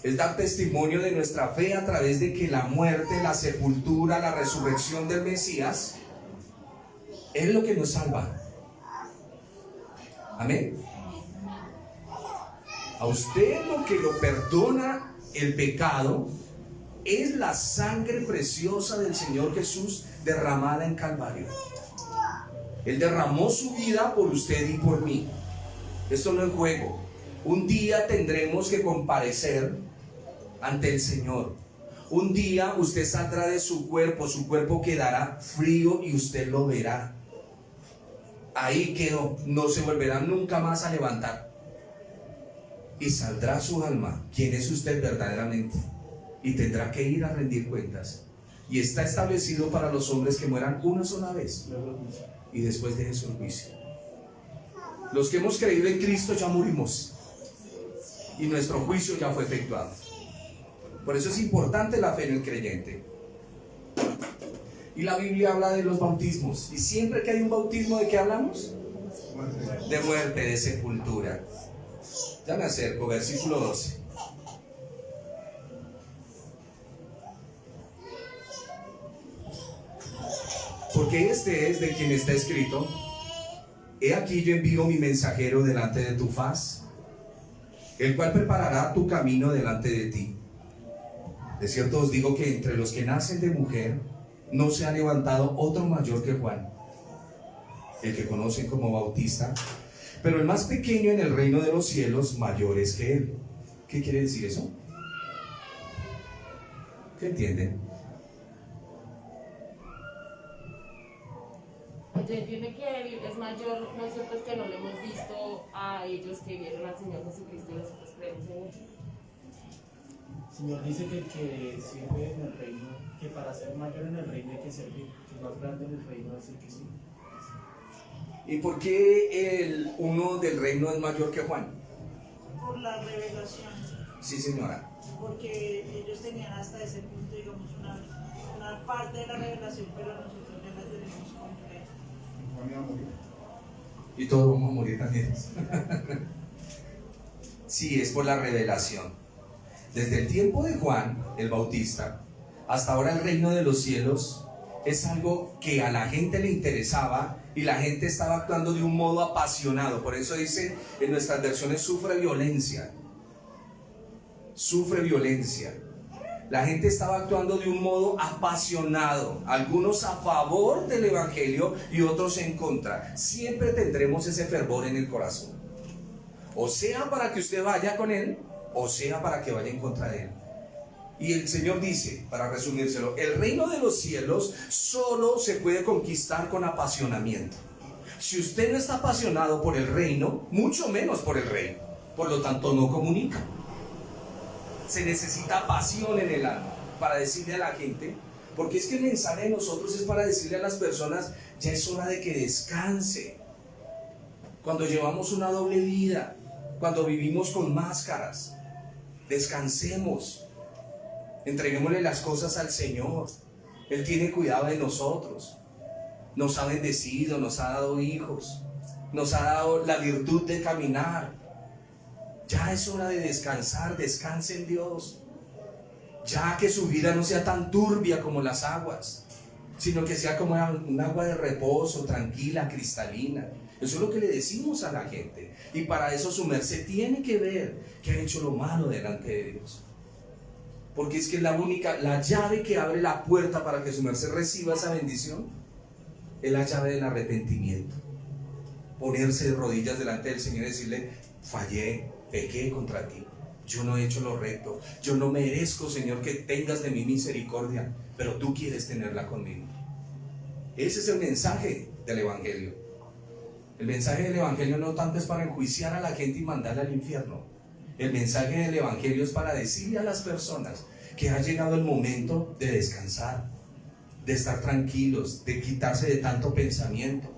Es dar testimonio de nuestra fe a través de que la muerte, la sepultura, la resurrección del Mesías es lo que nos salva. Amén. A usted lo que lo perdona el pecado es la sangre preciosa del Señor Jesús derramada en Calvario. Él derramó su vida por usted y por mí. Esto no es juego. Un día tendremos que comparecer ante el Señor. Un día usted saldrá de su cuerpo quedará frío y usted lo verá. Ahí quedó, no se volverá nunca más a levantar. Y saldrá su alma, quién es usted verdaderamente, y tendrá que ir a rendir cuentas. Y está establecido para los hombres que mueran una sola vez y después de eso el juicio. Los que hemos creído en Cristo ya murimos y nuestro juicio ya fue efectuado. Por eso es importante la fe en el creyente. Y la Biblia habla de los bautismos, y siempre que hay un bautismo, ¿de qué hablamos? De muerte, de sepultura. Ya me acerco, versículo 12. Porque este es de quien está escrito: he aquí yo envío mi mensajero delante de tu faz, el cual preparará tu camino delante de ti. De cierto os digo que entre los que nacen de mujer no se ha levantado otro mayor que Juan, el que conocen como Bautista, pero el más pequeño en el reino de los cielos mayor es que él. ¿Qué quiere decir eso? ¿Qué entienden? Yo entiendo que es mayor nosotros que no lo hemos visto a ellos que vieron al Señor Jesucristo y nosotros creemos en Él. El Señor dice que el que sirve en el reino, que para ser mayor en el reino hay que servir, que el más grande en el reino es el que sirve. ¿Y por qué el uno del reino es mayor que Juan? Por la revelación, Sí, señora. porque ellos tenían hasta ese punto, digamos, una parte de la revelación, pero nosotros ya la tenemos completa. Y todos vamos a morir también. Sí, es por la revelación. Desde el tiempo de Juan el Bautista hasta ahora el reino de los cielos es algo que a la gente le interesaba y la gente estaba actuando de un modo apasionado. Por eso dice en nuestras versiones: sufre violencia. Sufre violencia. La gente estaba actuando de un modo apasionado, algunos a favor del evangelio y otros en contra. Siempre tendremos ese fervor en el corazón, o sea para que usted vaya con él, o sea para que vaya en contra de él. Y el Señor dice, para resumírselo, el reino de los cielos solo se puede conquistar con apasionamiento. Si usted no está apasionado por el reino, mucho menos por el reino, por lo tanto no comunica. Se necesita pasión en el alma. para decirle a la gente, porque es que el mensaje de nosotros es para decirle a las personas, ya es hora de que descanse. Cuando llevamos una doble vida, cuando vivimos con máscaras, descansemos, entreguémosle las cosas al Señor. Él tiene cuidado de nosotros, nos ha bendecido, nos ha dado hijos, nos ha dado la virtud de caminar. Ya es hora de descansar, descanse en Dios. Ya que su vida no sea tan turbia como las aguas, sino que sea como un agua de reposo, tranquila, cristalina. Eso es lo que le decimos a la gente. Y para eso su merced tiene que ver que ha hecho lo malo delante de Dios. Porque es que es la llave que abre la puerta para que su merced reciba esa bendición, es la llave del arrepentimiento. Ponerse de rodillas delante del Señor y decirle, fallé, pequé contra ti. Yo no he hecho lo recto. Yo no merezco, Señor, que tengas de mí misericordia, pero tú quieres tenerla conmigo. Ese es el mensaje del Evangelio. El mensaje del Evangelio no tanto es para enjuiciar a la gente y mandarla al infierno. El mensaje del Evangelio es para decirle a las personas que ha llegado el momento de descansar, de estar tranquilos, de quitarse de tanto pensamiento.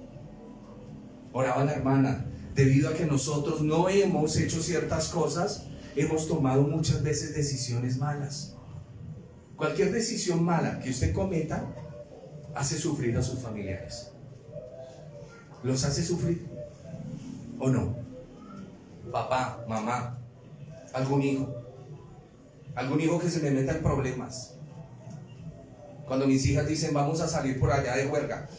Oraba la hermana, debido a que nosotros no hemos hecho ciertas cosas, hemos tomado muchas veces decisiones malas. Cualquier decisión mala que usted cometa hace sufrir a sus familiares. ¿Los hace sufrir o no? Papá, mamá, algún hijo que se me meta en problemas. Cuando mis hijas dicen vamos a salir por allá de juerga,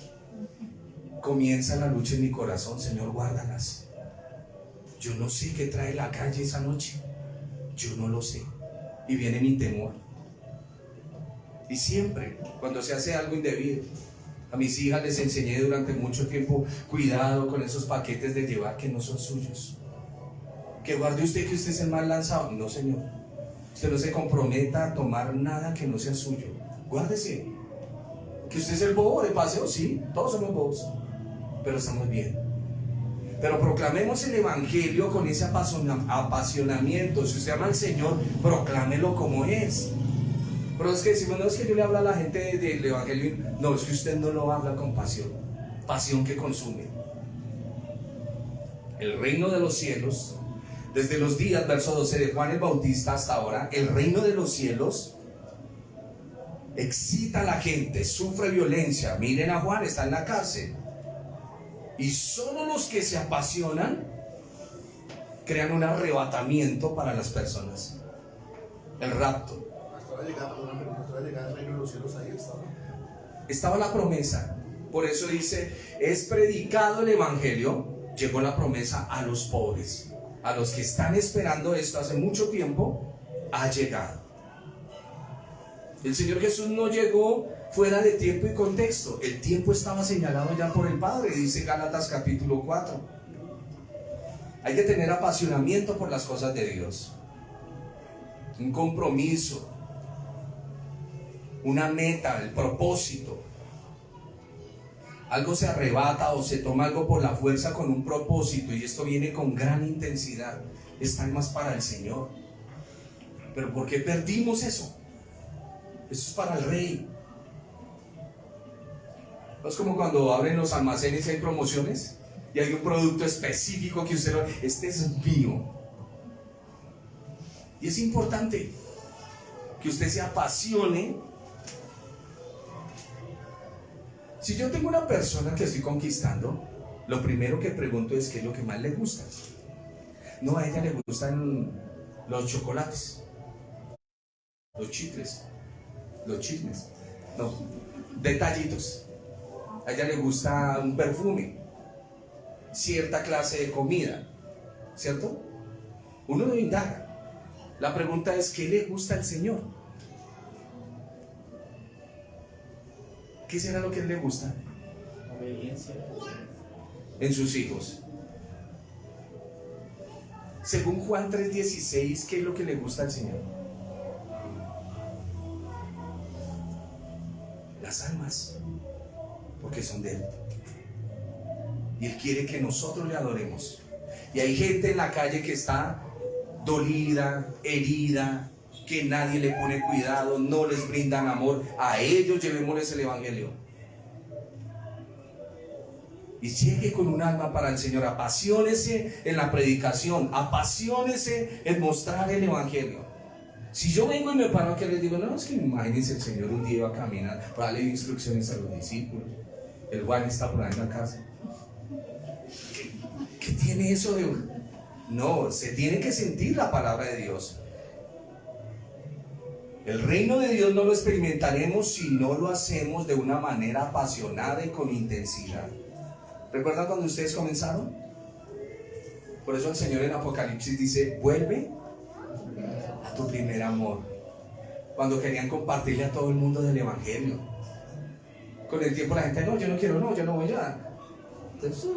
comienza la lucha en mi corazón. Señor, guárdalas. Yo no sé qué trae la calle esa noche. Yo no lo sé. Y viene mi temor. Y siempre, cuando se hace algo indebido, a mis hijas les enseñé durante mucho tiempo, cuidado con esos paquetes de llevar que no son suyos. Que guarde usted que usted es el más lanzado. No, señor. Usted no se comprometa a tomar nada que no sea suyo. Guárdese. Que usted es el bobo de paseo, sí, todos somos bobos, pero estamos bien. Pero proclamemos el Evangelio con ese apasionamiento. Si usted ama al Señor, proclámelo como es. Pero es que decimos, no es que yo le hablo a la gente del Evangelio. No, es que usted no lo habla con pasión. Pasión que consume. El reino de los cielos, desde los días, verso 12 de Juan el Bautista hasta ahora, el reino de los cielos excita a la gente, sufre violencia. Miren a Juan, está en la cárcel. Y solo los que se apasionan crean un arrebatamiento para las personas. El rapto. Hasta la llegada del reino de los cielos, ahí estaba la promesa. Por eso dice, es predicado el Evangelio, llegó la promesa a los pobres, a los que están esperando esto hace mucho tiempo, ha llegado. El Señor Jesús no llegó fuera de tiempo y contexto. El tiempo estaba señalado ya por el Padre, dice Gálatas capítulo 4. Hay que tener apasionamiento por las cosas de Dios, un compromiso, una meta, el propósito. Algo se arrebata o se toma algo por la fuerza con un propósito, y esto viene con gran intensidad. Está más para el Señor. Pero ¿por qué perdimos eso? Eso es para el Rey. ¿No es como cuando abren los almacenes y hay promociones? Y hay un producto específico que usted lo... Este es mío. Y es importante que usted se apasione. Si yo tengo una persona que estoy conquistando, lo primero que pregunto es qué es lo que más le gusta. No, a ella le gustan los chocolates, los chicles, los chismes, no, detallitos. A ella le gusta un perfume, cierta clase de comida, ¿cierto? Uno no indaga. La pregunta es, ¿qué le gusta al Señor? ¿Qué será lo que le gusta? Obediencia. En sus hijos. Según Juan 3:16, ¿qué es lo que le gusta al Señor? Las almas, porque son de Él. Y Él quiere que nosotros le adoremos. Y hay gente en la calle que está dolida, herida, que nadie le pone cuidado, no les brindan amor. A ellos llevémosles el evangelio. Y llegue con un alma para el Señor. Apasionese en la predicación, apasionese en mostrar el evangelio. Si yo vengo y me paro aquí, les digo, no, es que imagínense, el Señor un día va a caminar para darle instrucciones a los discípulos. El Juan está por ahí en la casa. ¿Qué tiene eso de...? No, se tiene que sentir la palabra de Dios. El reino de Dios no lo experimentaremos si no lo hacemos de una manera apasionada y con intensidad. ¿Recuerdan cuando ustedes comenzaron? Por eso el Señor en Apocalipsis dice, vuelve a tu primer amor. Cuando querían compartirle a todo el mundo del evangelio. Con el tiempo la gente, no, yo no quiero, no, yo no voy a. Entonces,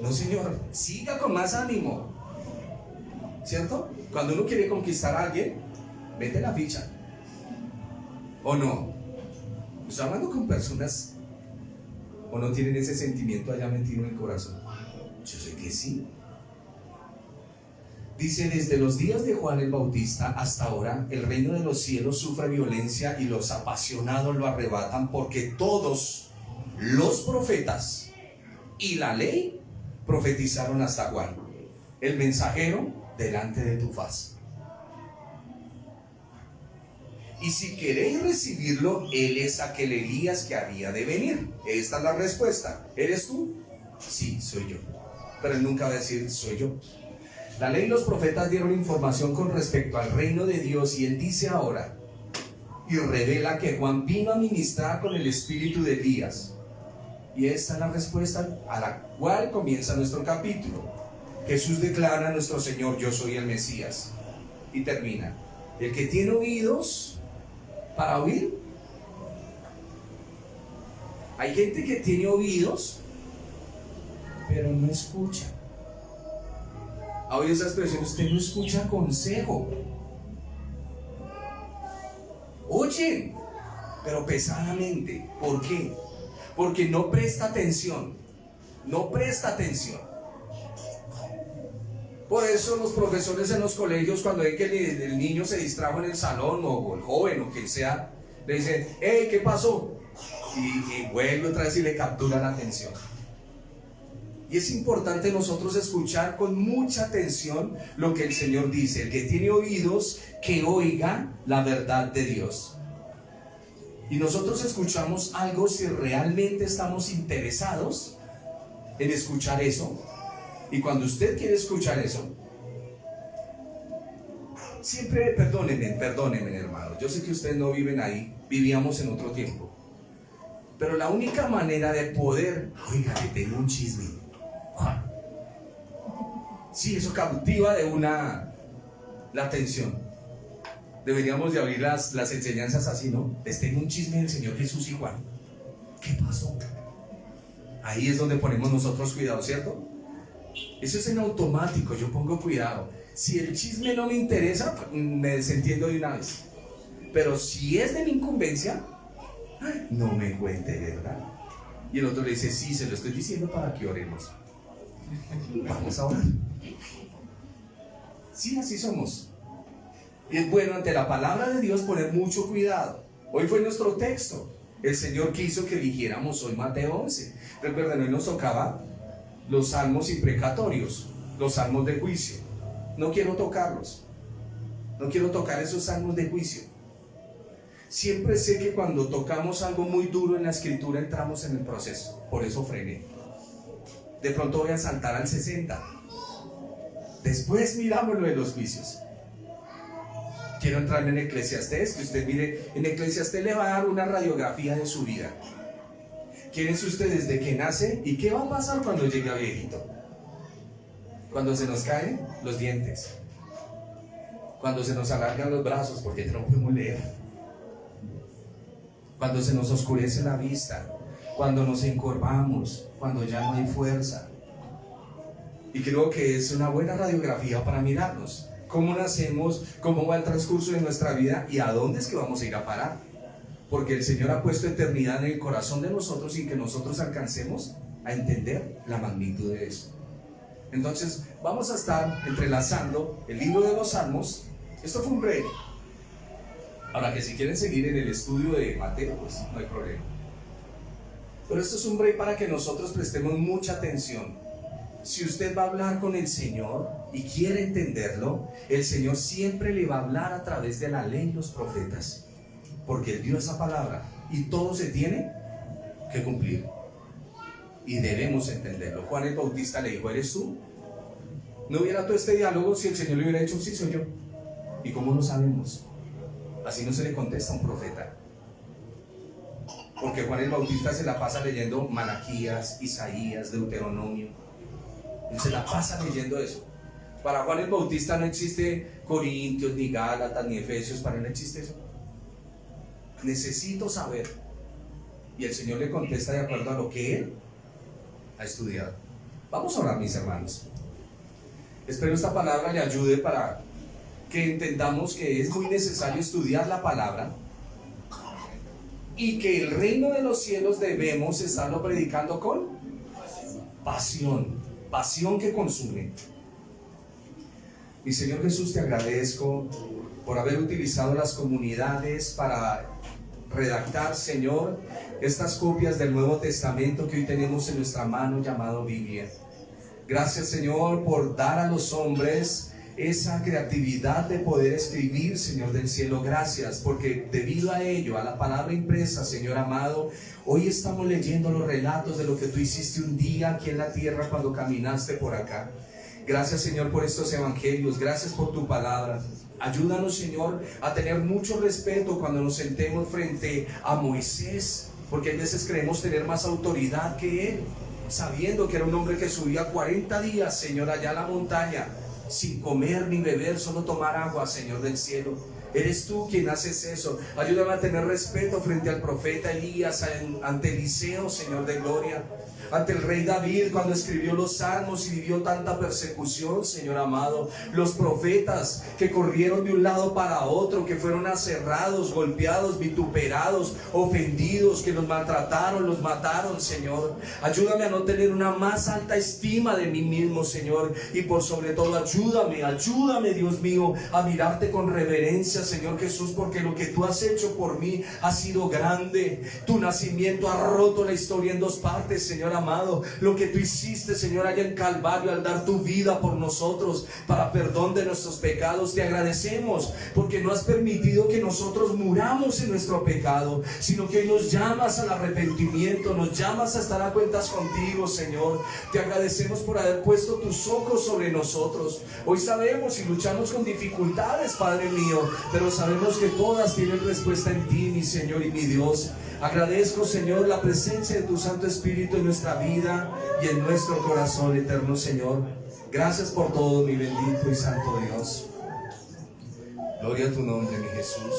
no, Señor, siga con más ánimo. ¿Cierto? Cuando uno quiere conquistar a alguien, mete la ficha. ¿O no? Estoy hablando con personas, ¿o no tienen ese sentimiento allá metido en el corazón? Yo sé que sí. Dice, desde los días de Juan el Bautista hasta ahora, el reino de los cielos sufre violencia y los apasionados lo arrebatan, porque todos los profetas y la ley profetizaron hasta Juan, el mensajero delante de tu faz. Y si queréis recibirlo, él es aquel Elías que había de venir. Esta es la respuesta. ¿Eres tú? Sí, soy yo. Pero él nunca va a decir, soy yo. La ley y los profetas dieron información con respecto al reino de Dios, y él dice ahora, y revela que Juan vino a ministrar con el espíritu de Elías. Y esta es la respuesta a la cual comienza nuestro capítulo. Jesús declara a nuestro Señor, yo soy el Mesías. Y termina, el que tiene oídos para oír. Hay gente que tiene oídos, pero no escucha. ¿Ha oído esa expresión? Usted no escucha consejo. Oyen, pero pesadamente. ¿Por qué? Porque no presta atención. No presta atención. Por eso los profesores en los colegios, cuando ven que el niño se distrajo en el salón, o el joven, o quien sea, le dicen, hey, ¿qué pasó? Y vuelve otra vez y le captura la atención. Y es importante nosotros escuchar con mucha atención lo que el Señor dice. El que tiene oídos, que oiga la verdad de Dios. Y nosotros escuchamos algo si realmente estamos interesados en escuchar eso. Y cuando usted quiere escuchar eso, siempre, perdónenme hermano, yo sé que ustedes no viven ahí, vivíamos en otro tiempo. Pero la única manera de poder, oiga, que tengo un chisme. Sí, eso cautiva de una la atención. Deberíamos de abrir las enseñanzas así, ¿no? Les tengo un chisme del Señor Jesús y Juan. ¿Qué pasó? Ahí es donde ponemos nosotros cuidado, ¿cierto? Eso es en automático, yo pongo cuidado. Si el chisme no me interesa, me desentiendo de una vez. Pero si es de mi incumbencia, no me cuente, ¿verdad? Y el otro le dice, sí, se lo estoy diciendo para que oremos. Vamos a orar. Sí, así somos. Y es bueno ante la palabra de Dios poner mucho cuidado. Hoy fue nuestro texto. El Señor quiso que eligiéramos hoy Mateo 11. Recuerden, hoy nos tocaba los salmos imprecatorios, los salmos de juicio. No quiero tocarlos. No quiero tocar esos salmos de juicio. Siempre sé que cuando tocamos algo muy duro en la escritura entramos en el proceso. Por eso frené. De pronto voy a saltar al 60. Después miramos lo de los juicios. Quiero entrar en Eclesiastés, que usted mire, en Eclesiastés le va a dar una radiografía de su vida. ¿Quién es usted desde que nace y qué va a pasar cuando llegue a viejito? Cuando se nos caen los dientes, cuando se nos alargan los brazos porque ya no podemos leer, cuando se nos oscurece la vista, cuando nos encorvamos, cuando ya no hay fuerza. Y creo que es una buena radiografía para mirarnos. ¿Cómo nacemos? ¿Cómo va el transcurso de nuestra vida? ¿Y a dónde es que vamos a ir a parar? Porque el Señor ha puesto eternidad en el corazón de nosotros sin que nosotros alcancemos a entender la magnitud de eso. Entonces vamos a estar entrelazando el libro de los Salmos, Esto fue un break. Ahora que si quieren seguir en el estudio de Mateo, pues no hay problema. Pero esto es un break para que nosotros prestemos mucha atención. Si usted va a hablar con el Señor y quiere entenderlo, el Señor siempre le va a hablar a través de la ley y los profetas, porque Él dio esa palabra y todo se tiene que cumplir y debemos entenderlo. Juan el Bautista le dijo: ¿eres tú? No hubiera todo este diálogo si el Señor le hubiera dicho: sí, soy yo. ¿Y cómo lo sabemos? Así no se le contesta a un profeta, porque Juan el Bautista se la pasa leyendo Malaquías, Isaías, Deuteronomio. Él se la pasa leyendo eso. Para Juan el Bautista no existe Corintios, ni Gálatas, ni Efesios. Para él no existe eso. Necesito saber. Y el Señor le contesta de acuerdo a lo que Él ha estudiado. Vamos a orar, mis hermanos. Espero esta palabra le ayude para que entendamos que es muy necesario estudiar la palabra y que el reino de los cielos debemos estarlo predicando con pasión. Pasión que consume. Mi Señor Jesús, te agradezco por haber utilizado las comunidades para redactar, Señor, estas copias del Nuevo Testamento que hoy tenemos en nuestra mano llamado Biblia. Gracias, Señor, por dar a los hombres esa creatividad de poder escribir, Señor del cielo. Gracias, porque debido a ello, a la palabra impresa, Señor amado, hoy estamos leyendo los relatos de lo que tú hiciste un día aquí en la tierra cuando caminaste por acá. Gracias, Señor, por estos evangelios. Gracias por tu palabra. Ayúdanos, Señor, a tener mucho respeto cuando nos sentemos frente a Moisés, porque a veces creemos tener más autoridad que él, sabiendo que era un hombre que subía 40 días, Señor, allá a la montaña, sin comer ni beber, solo tomar agua, Señor del cielo. Eres tú quien haces eso. Ayúdame a tener respeto frente al profeta Elías, ante Eliseo, Señor de gloria, ante el rey David cuando escribió los salmos y vivió tanta persecución, Señor amado. Los profetas que corrieron de un lado para otro, que fueron aserrados, golpeados, vituperados, ofendidos, que los maltrataron, los mataron, Señor. Ayúdame a no tener una más alta estima de mí mismo, Señor, y por sobre todo ayúdame, Dios mío, a mirarte con reverencia, Señor Jesús, porque lo que tú has hecho por mí ha sido grande. Tu nacimiento ha roto la historia en dos partes, Señor amado. Lo que tú hiciste, Señor, allá en Calvario, al dar tu vida por nosotros para perdón de nuestros pecados, te agradecemos porque no has permitido que nosotros muramos en nuestro pecado, sino que hoy nos llamas al arrepentimiento, nos llamas a estar a cuentas contigo, Señor. Te agradecemos por haber puesto tus ojos sobre nosotros. Hoy sabemos y luchamos con dificultades, Padre mío, pero sabemos que todas tienen respuesta en ti, mi Señor y mi Dios. Agradezco, Señor, la presencia de tu Santo Espíritu en nuestra vida y en nuestro corazón, eterno Señor. Gracias por todo, mi bendito y santo Dios. Gloria a tu nombre, mi Jesús.